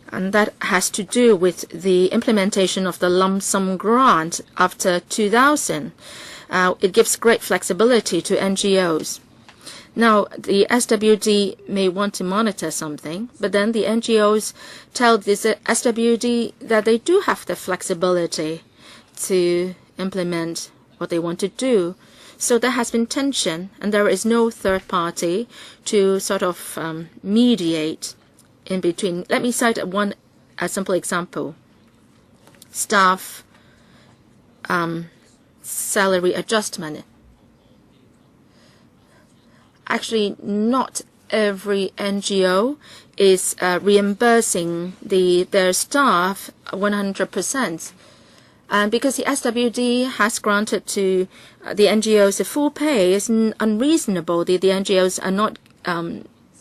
[SPEAKER 2] and that has to do with the implementation of the lump sum grant after 2000. It gives great flexibility to NGOs. Now, the SWD may want to monitor something, but then the NGOs tell this SWD that they do have the flexibility to implement what they want to do. So there has been tension, and there is no third party to sort of mediate in between. Let me cite a simple example. Staff salary adjustment. Actually, not every NGO is reimbursing their staff 100%. And because the SWD has granted to the NGOs a full pay, it's unreasonable. The NGOs are not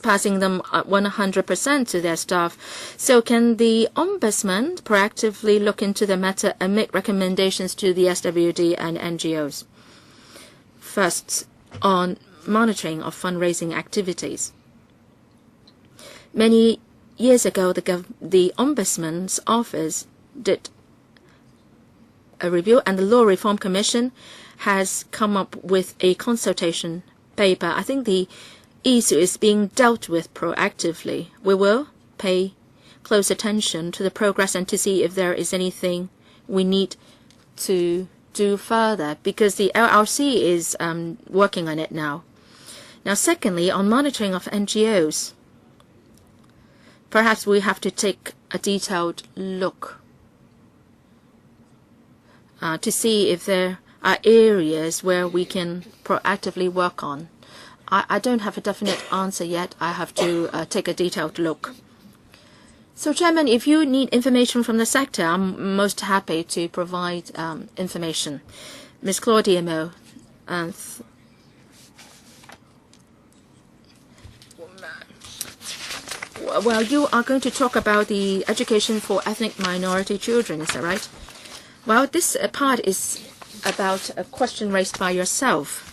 [SPEAKER 2] passing them 100% to their staff. So can the Ombudsman proactively look into the matter and make recommendations to the SWD and NGOs? First, on monitoring of fundraising activities. Many years ago, the Ombudsman's office did a review, and the Law Reform Commission has come up with a consultation paper. I think the issue is being dealt with proactively. We will pay close attention to the progress and to see if there is anything we need to do further, because the LRC is working on it now. Now, secondly, on monitoring of NGOs, perhaps we have to take a detailed look to see if there are areas where we can proactively work on. I don't have a definite answer yet. I have to take a detailed look. So, Chairman, if you need information from the sector, I'm most happy to provide information. Ms. Claudia Mo. Well, you are going to talk about the education for ethnic minority children, is that right? Well, this part is about a question raised by yourself.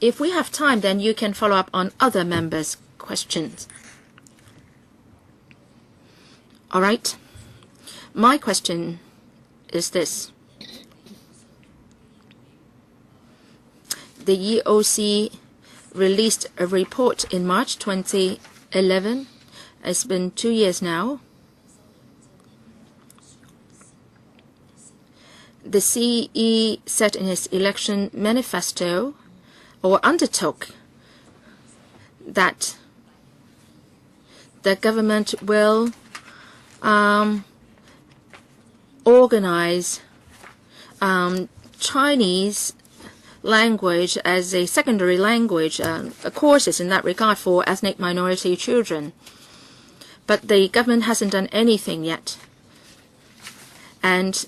[SPEAKER 2] If we have time, then you can follow up on other members' questions. All right. My question is this. The EOC released a report in March 2011. It's been 2 years now. The CE said in its election manifesto, or undertook, that the government will organize Chinese language as a secondary language, courses in that regard for ethnic minority children. But the government hasn't done anything yet. And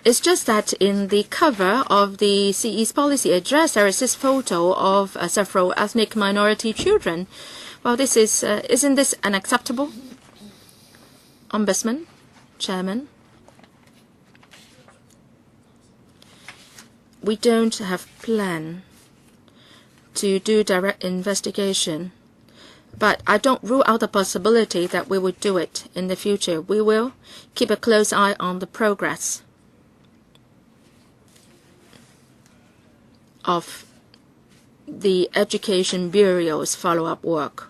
[SPEAKER 2] it's just that in the cover of the CE's policy address, there is this photo of several ethnic minority children. Well, this is, isn't this unacceptable? Ombudsman, Chairman. we don't have plan to do direct investigation, but I don't rule out the possibility that we would do it in the future. We will keep a close eye on the progress of the Education Bureau's follow-up work.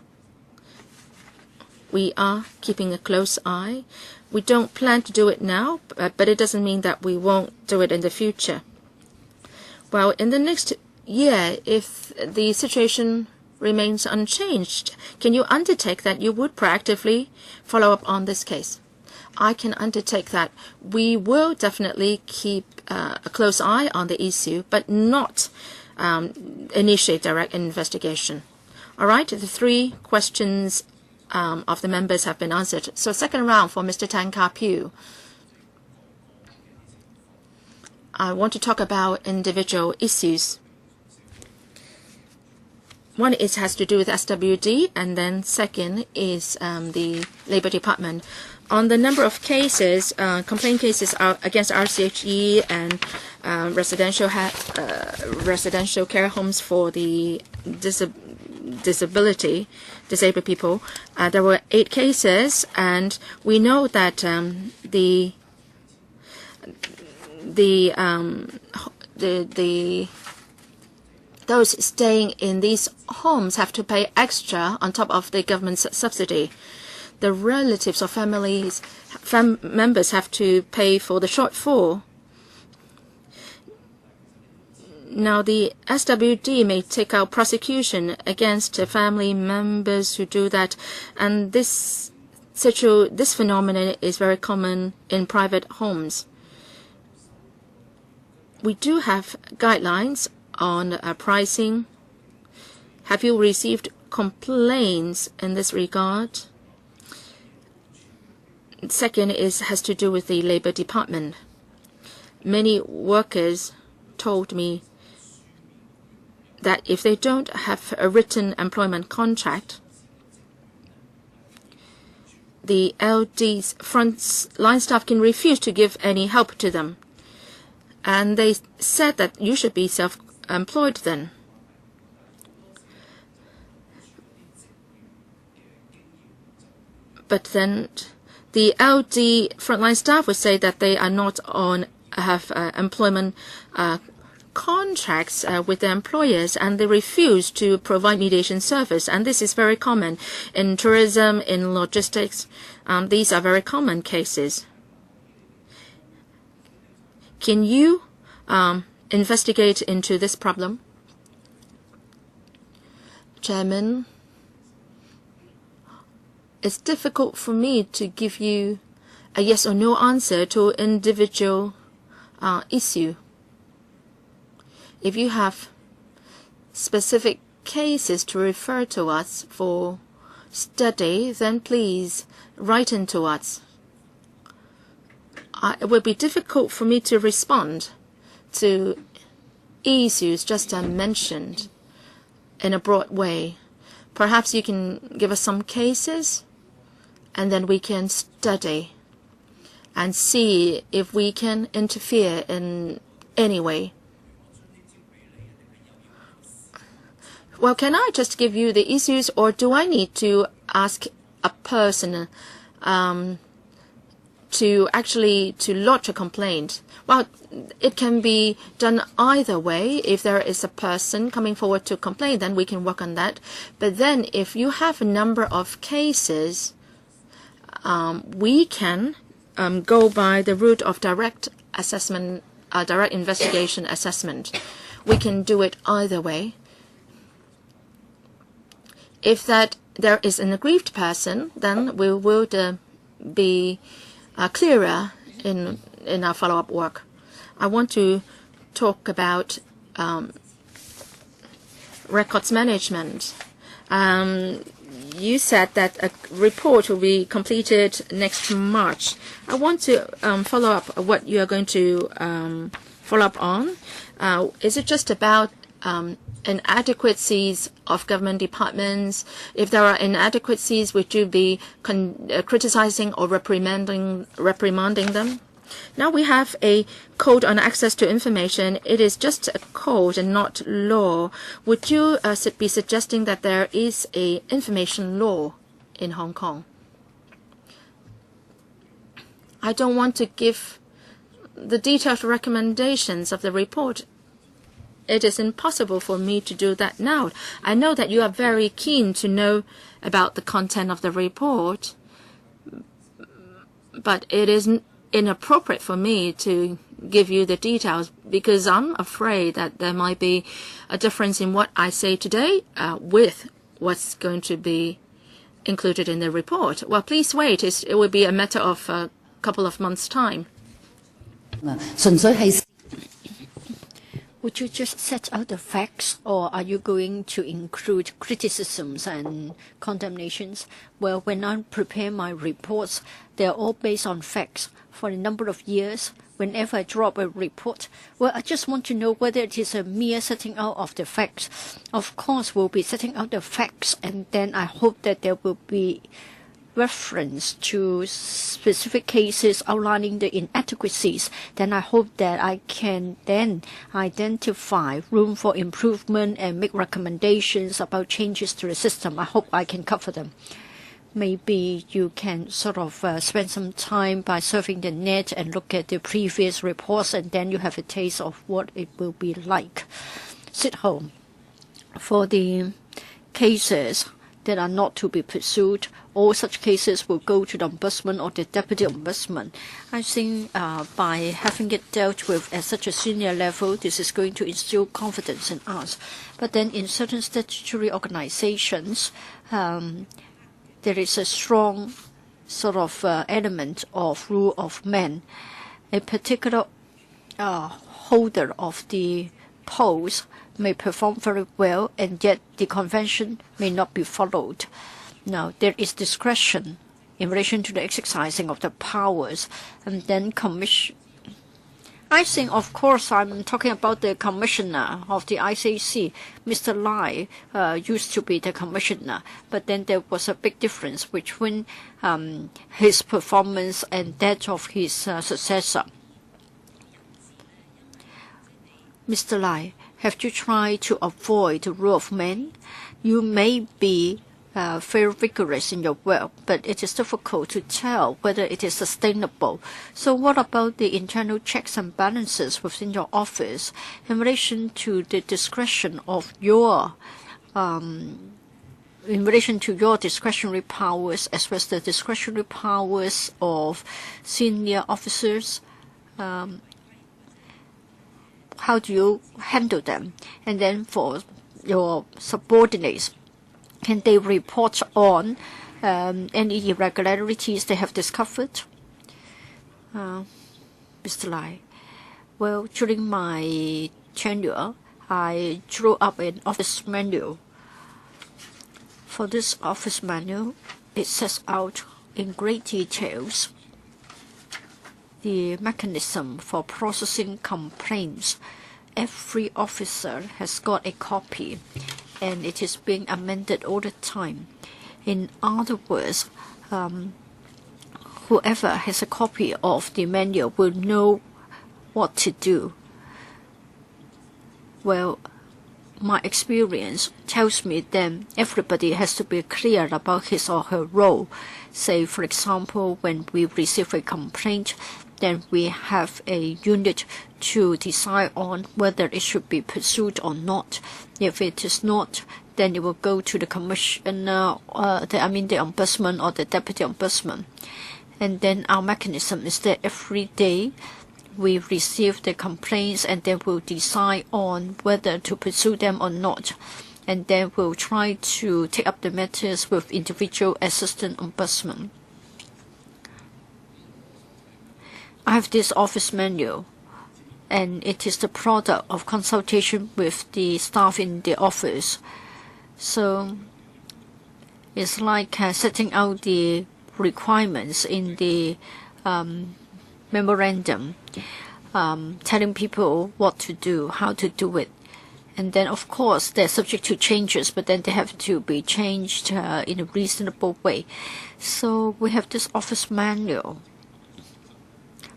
[SPEAKER 2] We are keeping a close eye. We don't plan to do it now, but it doesn't mean that we won't do it in the future. Well, in the next year, if the situation remains unchanged, can you undertake that you would proactively follow up on this case? I can undertake that. We will definitely keep a close eye on the issue, but not initiate direct investigation. All right, the 3 questions of the members have been answered. So second round for Mr. Tan Ka-Pew. I want to talk about individual issues. One has to do with SWD, and then second is the Labour Department. On the number of cases, complaint cases against RCHE and residential care homes for the disabled people, there were 8 cases, and we know that those staying in these homes have to pay extra on top of the government's subsidy. The relatives or members have to pay for the shortfall. Now, the SWD may take out prosecution against family members who do that, and this phenomenon is very common in private homes. We do have guidelines on pricing. Have you received complaints in this regard? Second has to do with the Labour Department. Many workers told me that if they don't have a written employment contract, the LD's front line staff can refuse to give any help to them. And they said that you should be self-employed then. But then the LD frontline staff would say that they are not have employment contracts with their employers, and they refuse to provide mediation service. And this is very common in tourism, in logistics. These are very common cases. Can you investigate into this problem? Chairman, it's difficult for me to give you a yes or no answer to an individual issue. If you have specific cases to refer to us for study, then please write into us. It would be difficult for me to respond to issues just mentioned in a broad way. Perhaps you can give us some cases, and then we can study and see if we can interfere in any way. Well, can I just give you the issues, or do I need to ask a person to lodge a complaint? Well, it can be done either way. If there is a person coming forward to complain, then we can work on that. But then if you have a number of cases, we can go by the route of direct assessment, direct investigation assessment. We can do it either way. If there is an aggrieved person, then we will be clearer in our follow-up work. I want to talk about records management. You said that a report will be completed next March. I want to follow up what you are going to follow up on. Is it just about inadequacies of government departments? If there are inadequacies, would you be criticizing or reprimanding them? Now we have a code on access to information. It is just a code and not law. Would you be suggesting that there is a information law in Hong Kong? I don't want to give the detailed recommendations of the report. It is impossible for me to do that now. I know that you are very keen to know about the content of the report, but it is inappropriate for me to give you the details because I'm afraid that there might be a difference in what I say today with what's going to be included in the report. Well, please wait. It will be a matter of a couple of months' time.
[SPEAKER 1] Would you just set out the facts, or are you going to include criticisms and condemnations? Well, when I prepare my reports, they're all based on facts. For a number of years, whenever I drop a report, well, I just want to know whether it is a mere setting out of the facts. Of course, we'll be setting out the facts, and then I hope that there will be reference to specific cases outlining the inadequacies. Then I hope that I can then identify room for improvement and make recommendations about changes to the system. I hope I can cover them. Maybe you can sort of spend some time by surfing the net and look at the previous reports, and then you have a taste of what it will be like. Cyd HO, for the cases that are not to be pursued, all such cases will go to the Ombudsman or the Deputy Ombudsman. I think by having it dealt with at such a senior level, this is going to instill confidence in us. But then in certain statutory organizations, there is a strong sort of element of rule of man. A particular holder of the post may perform very well, and yet the convention may not be followed. Now, there is discretion in relation to the exercising of the powers, and then I think, of course, I'm talking about the commissioner of the ICC. Mr. Lai used to be the commissioner, but then there was a big difference between his performance and that of his successor. Mr. Lai, have you tried to avoid the rule of man? You may be very vigorous in your work, but it is difficult to tell whether it is sustainable. So what about the internal checks and balances within your office in relation to the discretion of your discretionary powers as well as the discretionary powers of senior officers? How do you handle them? And then for your subordinates, can they report on any irregularities they have discovered? Mr. Lai, well, during my tenure, I drew up an office manual. For this office manual, it sets out in great details the mechanism for processing complaints. Every officer has got a copy, and it is being amended all the time. In other words, whoever has a copy of the manual will know what to do. Well, my experience tells me then everybody has to be clear about his or her role. Say, for example, when we receive a complaint, then we have a unit to decide on whether it should be pursued or not. If it is not, then it will go to the commissioner, the ombudsman or the deputy ombudsman. And then our mechanism is that every day we receive the complaints, and then we'll decide on whether to pursue them or not. And then we'll try to take up the matters with individual assistant ombudsman. I have this office manual, and it is the product of consultation with the staff in the office. So it's like setting out the requirements in the memorandum, telling people what to do, how to do it. And then, of course, they're subject to changes, but then they have to be changed in a reasonable way. So we have this office manual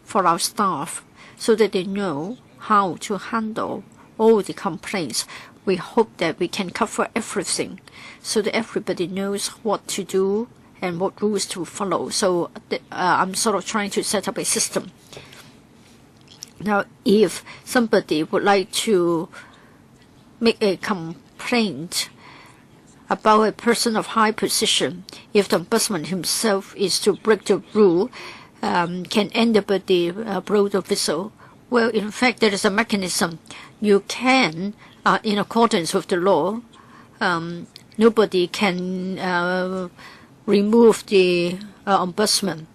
[SPEAKER 1] for our staff so that they know how to handle all the complaints. We hope that we can cover everything so that everybody knows what to do and what rules to follow. So I'm sort of trying to set up a system. Now, if somebody would like to make a complaint about a person of high position, if the Ombudsman himself is to break the rule, can anybody blow the whistle? Well, in fact, there is a mechanism. You can, in accordance with the law, nobody can remove the Ombudsman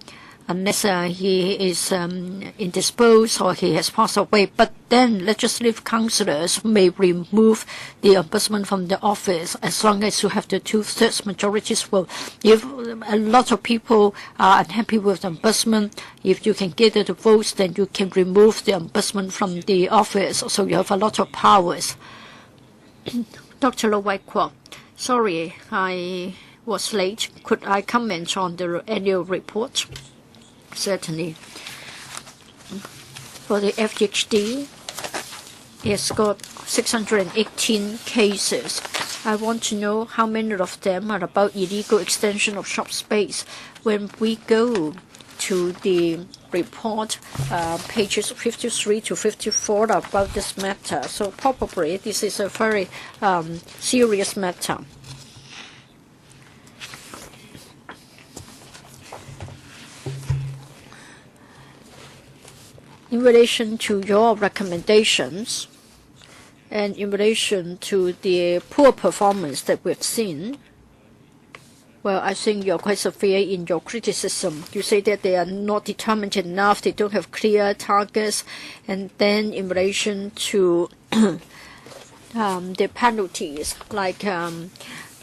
[SPEAKER 1] unless he is indisposed or he has passed away. But then legislative councillors may remove the Ombudsman from the office as long as you have the 2/3 majority vote. If a lot of people are unhappy with the Ombudsman, if you can gather the votes, then you can remove the Ombudsman from the office. So you have a lot of powers. Dr. Lo Wai Kwok, sorry I was late. Could I comment on the annual report? Certainly. For the FGHD, it's got 618 cases. I want to know how many of them are about illegal extension of shop space. When we go to the report, pages 53 to 54 are about this matter. So probably this is a very serious matter. In relation to your recommendations and in relation to the poor performance that we've seen, well, I think you're quite severe in your criticism. You say that they are not determined enough, they don't have clear targets, and then in relation to the penalties, like a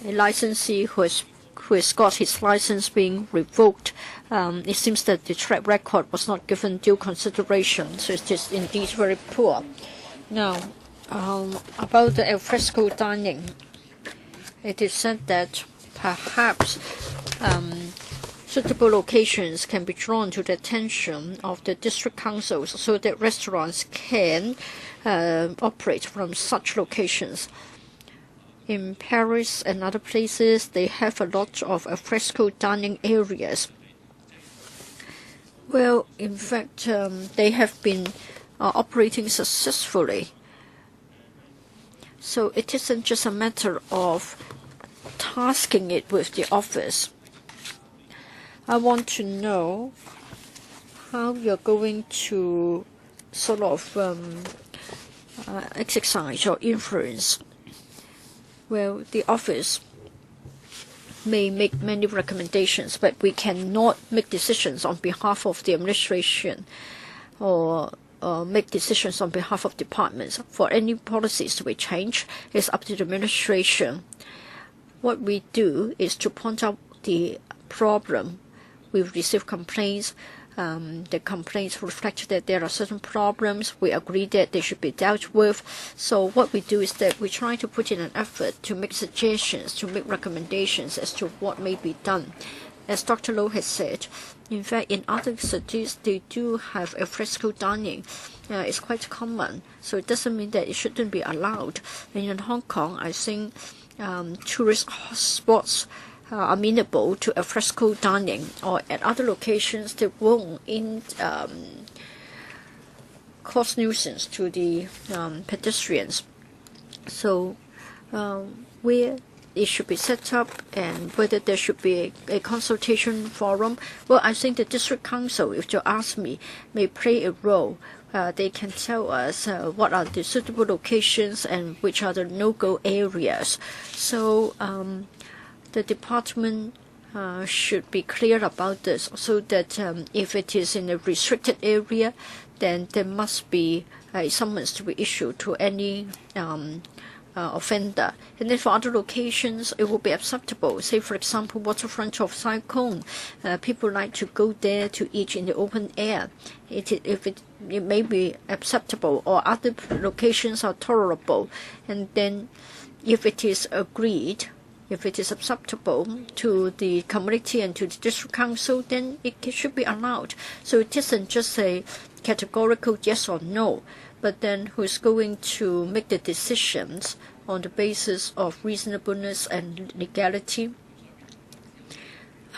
[SPEAKER 1] licensee who has got his license being revoked, it seems that the track record was not given due consideration, so it is indeed very poor. Now, about the alfresco dining, it is said that perhaps suitable locations can be drawn to the attention of the district councils so that restaurants can operate from such locations. In Paris and other places, they have a lot of alfresco dining areas. Well, in fact, they have been operating successfully. So it isn't just a matter of tasking it with the office. I want to know how you're going to sort of exercise your influence. Well, the office may make many recommendations, but we cannot make decisions on behalf of the administration or make decisions on behalf of departments. For any policies to be changed, it's up to the administration. What we do is to point out the problem. We receive complaints. The complaints reflect that there are certain problems. We agree that they should be dealt with. So what we do is that we try to put in an effort to make suggestions, to make recommendations as to what may be done. As Dr. Lo has said, in fact, in other cities, they do have alfresco dining. It's quite common. So it doesn't mean that it shouldn't be allowed. And in Hong Kong, I think tourist spots are amenable to alfresco dining, or at other locations they won't cause nuisance to the pedestrians. So where it should be set up and whether there should be a consultation forum, well, I think the district council, if you ask me, may play a role. They can tell us what are the suitable locations and which are the no-go areas. So the department should be clear about this so that if it is in a restricted area, then there must be a summons to be issued to any offender. And then for other locations, it will be acceptable. Say, for example, waterfront of Sai Kung. People like to go there to eat in the open air. It may be acceptable, or other locations are tolerable. And then if it is agreed, if it is acceptable to the community and to the district council, then it should be allowed. So it isn't just a categorical yes or no, but then who's going to make the decisions on the basis of reasonableness and legality?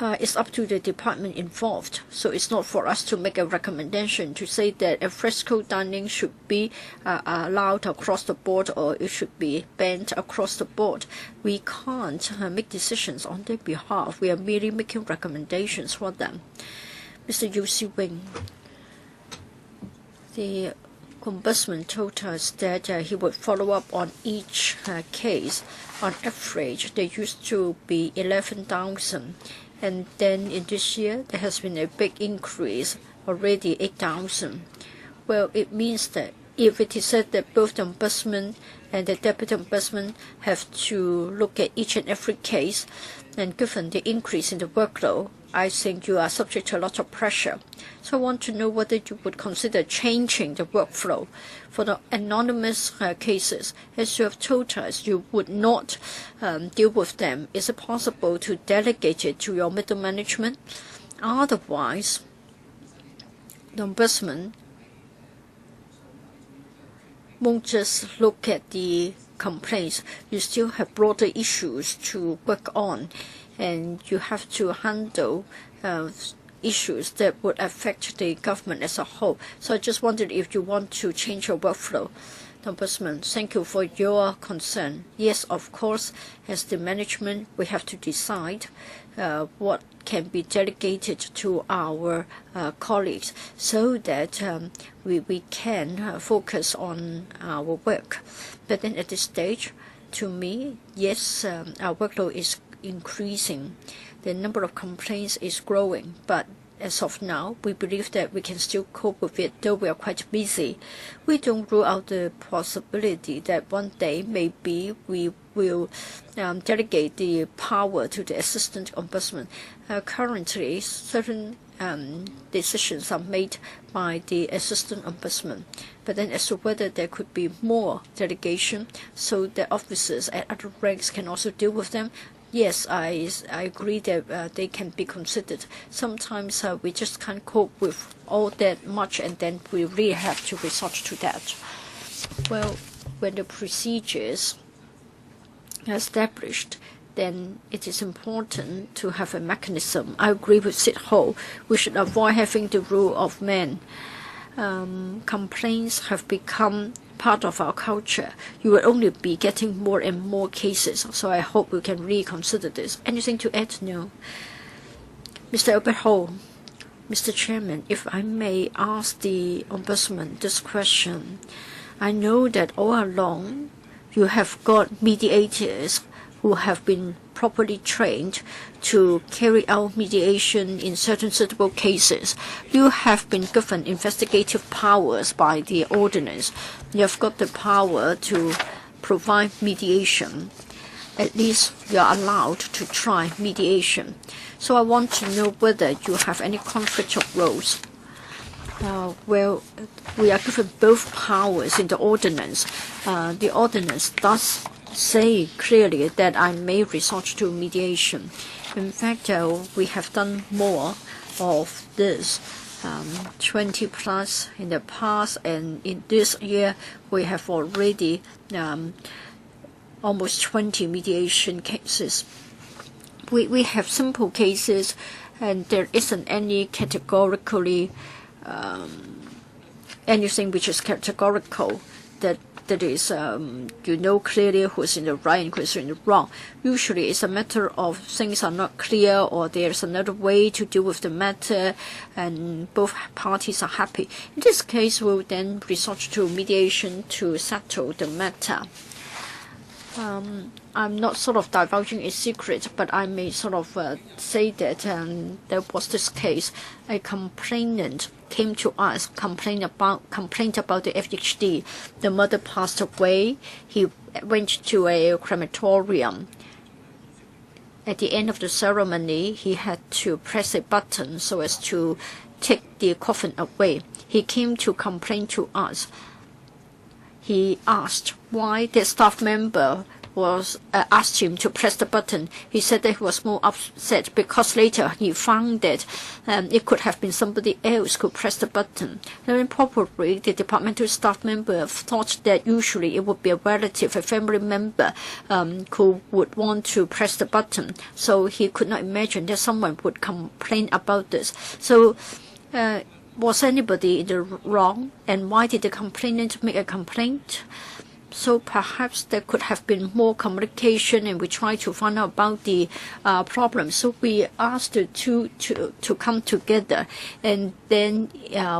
[SPEAKER 1] It's up to the department involved. So it's not for us to make a recommendation to say that al fresco dining should be allowed across the board or it should be banned across the board. We can't make decisions on their behalf. We are merely making recommendations for them. Mr. U.C. Wing, the Ombudsman told us that he would follow up on each case. On average, there used to be 11,000. And then in this year, there has been a big increase, already 8,000. Well, it means that if it is said that both the Ombudsman and the Deputy Ombudsman have to look at each and every case, and given the increase in the workload, I think you are subject to a lot of pressure. So I want to know whether you would consider changing the workflow. For the anonymous cases, as you have told us, you would not deal with them. Is it possible to delegate it to your middle management? Otherwise, the Ombudsman won't just look at the complaints. You still have broader issues to work on, and you have to handle issues that would affect the government as a whole. So I just wondered if you want to change your workflow. Ombudsman, thank you for your concern. Yes, of course, as the management, we have to decide what can be delegated to our colleagues so that we can focus on our work. But then at this stage, to me, yes, our workload is increasing. The number of complaints is growing, but as of now, we believe that we can still cope with it, though we are quite busy. We don't rule out the possibility that one day maybe we will delegate the power to the Assistant Ombudsman. Currently, certain decisions are made by the Assistant Ombudsman. But then as to whether there could be more delegation so that officers at other ranks can also deal with them, yes, I agree that they can be considered. Sometimes we just can't cope with all that much, and then we really have to resort to that. Well, when the procedures are established, then it is important to have a mechanism. I agree with Cyd HO. We should avoid having the rule of man. Complaints have become part of our culture. You will only be getting more and more cases, so I hope we can reconsider this. Anything to add? No. Mr. Albert Ho, Mr. Chairman, if I may ask the Ombudsman this question. I know that all along you have got mediators who have been properly trained to carry out mediation in certain suitable cases. You have been given investigative powers by the ordinance. You have got the power to provide mediation. At least you are allowed to try mediation. So I want to know whether you have any conflict of roles. Well, we are given both powers in the ordinance. The ordinance does say clearly that I may resort to mediation. In fact, we have done more of this, 20 plus in the past, and in this year we have already almost 20 mediation cases. We have simple cases, and there isn't any categorically anything which is categorical that is, you know clearly who's in the right and who's in the wrong. Usually it's a matter of things are not clear, or there's another way to deal with the matter, and both parties are happy. In this case, we'll then resort to mediation to settle the matter. I'm not sort of divulging a secret, but I may sort of say that there was this case. A complainant came to us, complained about the FHD. The mother passed away. He went to a crematorium. At the end of the ceremony, he had to press a button so as to take the coffin away. He came to complain to us. He asked why the staff member was asked him to press the button, he said that he was more upset because later he found that it could have been somebody else who pressed the button. Then probably the departmental staff member thought that usually it would be a relative, a family member who would want to press the button. So he could not imagine that someone would complain about this. So was anybody in the wrong, and why did the complainant make a complaint? So perhaps there could have been more communication, and we tried to find out about the problem. So we asked the two to come together, and then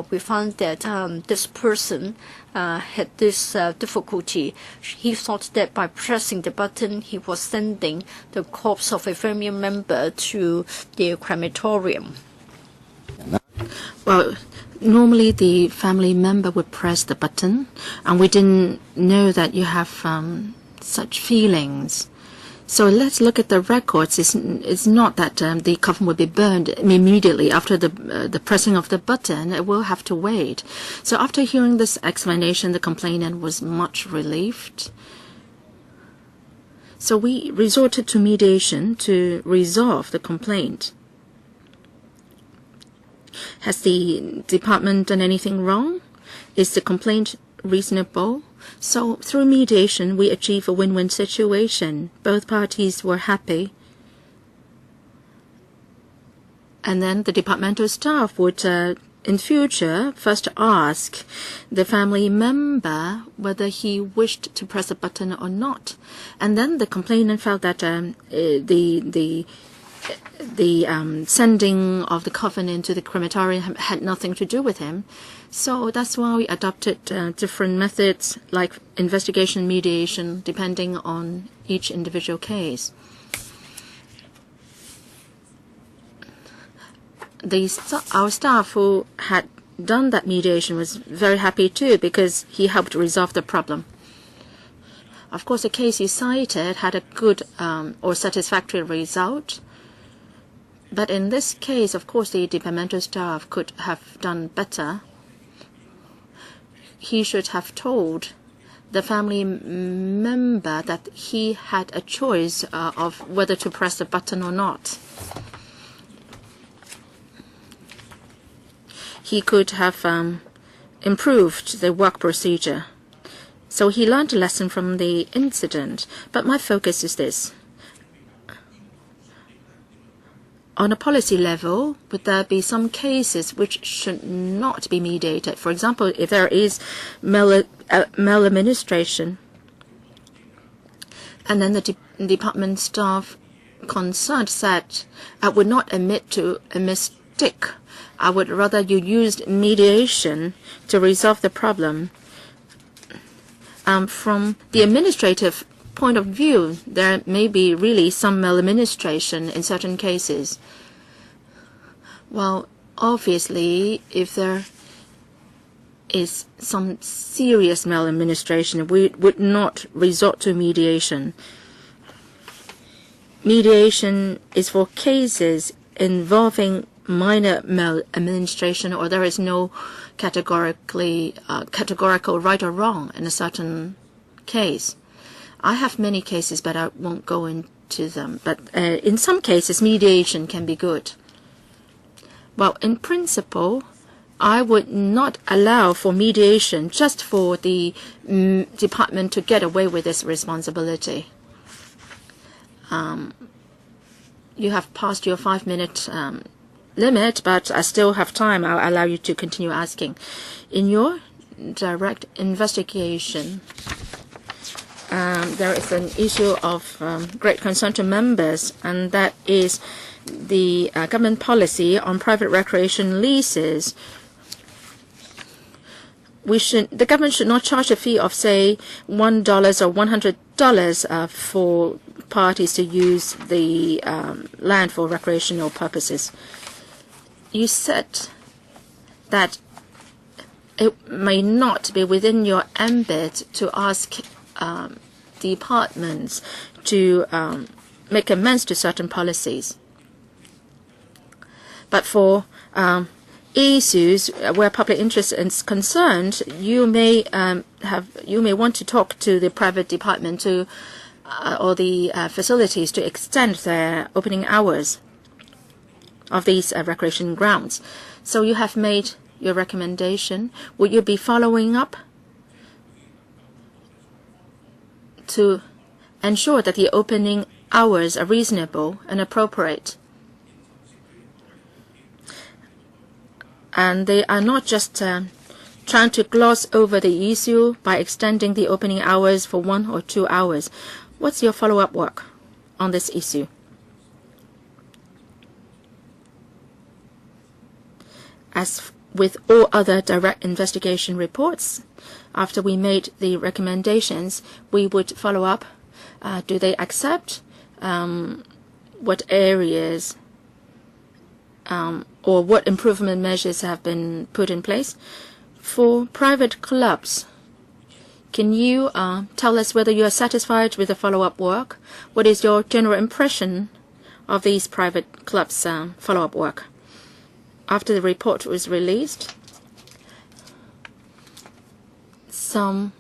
[SPEAKER 1] we found that this person had this difficulty. He thought that by pressing the button, he was sending the corpse of a family member to the crematorium.
[SPEAKER 2] Well, normally the family member would press the button, and we didn't know that you have such feelings. So let's look at the records. It's not that the coffin will be burned immediately after the pressing of the button. It will have to wait. So after hearing this explanation, the complainant was much relieved. So we resorted to mediation to resolve the complaint. Has the department done anything wrong? Is the complaint reasonable? So through mediation, we achieve a win-win situation. Both parties were happy. And then the departmental staff would, in future, first ask the family member whether he wished to press a button or not. And then the complainant felt that the sending of the coffin into the crematorium had nothing to do with him. So that's why we adopted different methods like investigation, mediation, depending on each individual case. Our staff who had done that mediation was very happy too, because he helped resolve the problem. Of course, the case you cited had a good or satisfactory result. But in this case, of course, the departmental staff could have done better. He should have told the family member that he had a choice of whether to press the button or not. He could have improved the work procedure. So he learned a lesson from the incident. But my focus is this. On a policy level, would there be some cases which should not be mediated? For example, if there is maladministration, and then the department staff concerned said, I would not admit to a mistake. I would rather you used mediation to resolve the problem. From the administrative point of view, there may be really some maladministration in certain cases. Well, obviously, if there is some serious maladministration, we would not resort to mediation. Mediation is for cases involving minor maladministration, or there is no categorical right or wrong in a certain case. I have many cases, but I won't go into them. But in some cases, mediation can be good. Well, in principle, I would not allow for mediation just for the department to get away with this responsibility. You have passed your 5-minute limit, but I still have time. I'll allow you to continue asking. In your direct investigation, there is an issue of great concern to members, and that is the government policy on private recreation leases. The government should not charge a fee of, say, $1 or $100 for parties to use the land for recreational purposes. You said that it may not be within your ambit to ask departments to make amends to certain policies. But for issues where public interest is concerned, you may want to talk to the private department to or the facilities to extend their opening hours of these recreation grounds. So you have made your recommendation. Would you be following up to ensure that the opening hours are reasonable and appropriate? And they are not just trying to gloss over the issue by extending the opening hours for 1 or 2 hours. What's your follow-up work on this issue? As with all other direct investigation reports, after we made the recommendations, we would follow up. Do they accept? What areas or what improvement measures have been put in place? For private clubs, can you tell us whether you are satisfied with the follow-up work? What is your general impression of these private clubs' follow-up work? After the report was released, some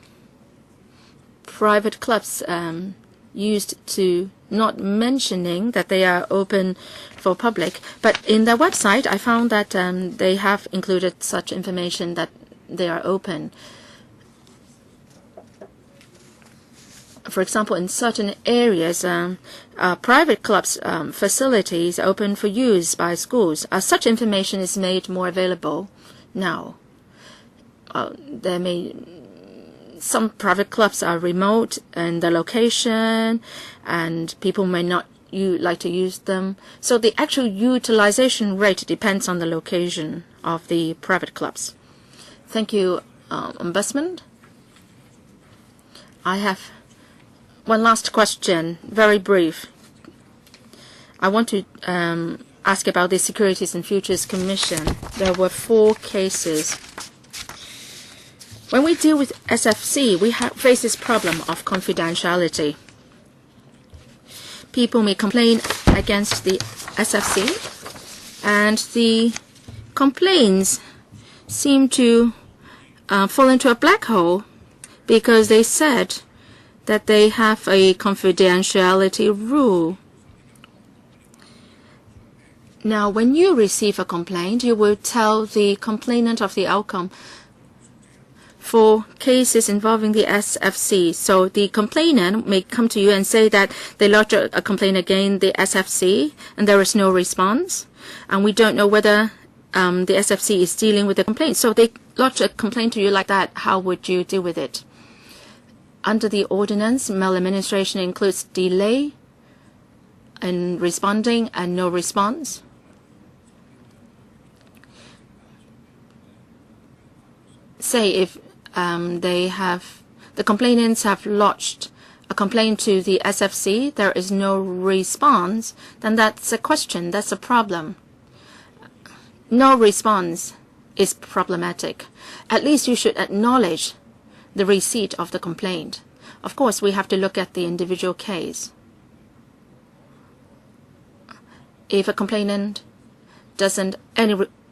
[SPEAKER 2] private clubs used to not mentioning that they are open for public, but in their website I found that they have included such information that they are open. For example, in certain areas, private clubs' facilities are open for use by schools. Such information is made more available now. Some private clubs are remote in the location, and people may not like to use them. So the actual utilization rate depends on the location of the private clubs. Thank you, Ombudsman. I have one last question, very brief. I want to ask about the Securities and Futures Commission. There were 4 cases. When we deal with SFC, we face this problem of confidentiality. People may complain against the SFC, and the complaints seem to fall into a black hole because they said that they have a confidentiality rule. Now, when you receive a complaint, you will tell the complainant of the outcome. For cases involving the SFC, so the complainant may come to you and say that they lodged a complaint against the SFC and there is no response, and we don't know whether the SFC is dealing with the complaint. So they lodge a complaint to you like that. How would you deal with it? Under the ordinance, maladministration includes delay in responding and no response. Say if the complainants have lodged a complaint to the SFC, there is no response, then that's a question, that's a problem. No response is problematic. At least you should acknowledge the receipt of the complaint. Of course, we have to look at the individual case. If a complainant doesn't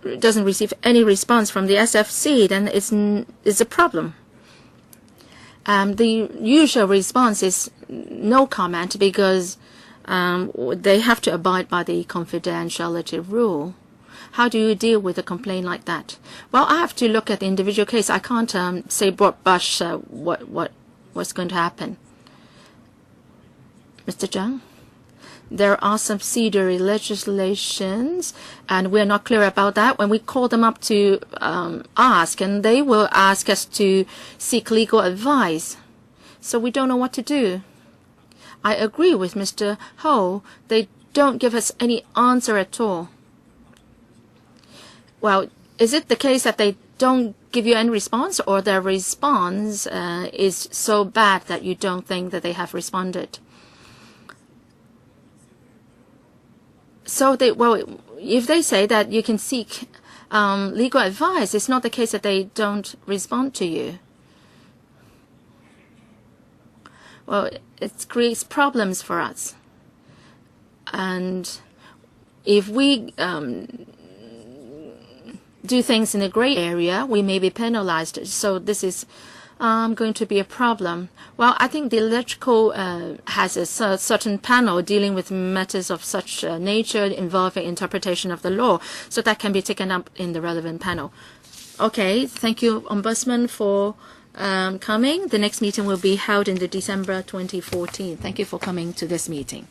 [SPEAKER 2] receive any response from the SFC, then it's a problem. The usual response is no comment because they have to abide by the confidentiality rule. How do you deal with a complaint like that? Well, I have to look at the individual case. I can't say broad brush what's going to happen. Mr. Zhang? There are subsidiary legislations, and we're not clear about that. When we call them up to ask, and they will ask us to seek legal advice. So we don't know what to do. I agree with Mr. Ho. They don't give us any answer at all. Well, is it the case that they don't give you any response, or their response is so bad that you don't think that they have responded? So if they say that you can seek legal advice, it's not the case that they don't respond to you. Well, it creates problems for us. And if we do things in a gray area, we may be penalized. So this is going to be a problem? Well, I think the electrical has a certain panel dealing with matters of such nature involving interpretation of the law, so that can be taken up in the relevant panel. Okay, thank you, Ombudsman, for coming. The next meeting will be held in December 2014. Thank you for coming to this meeting.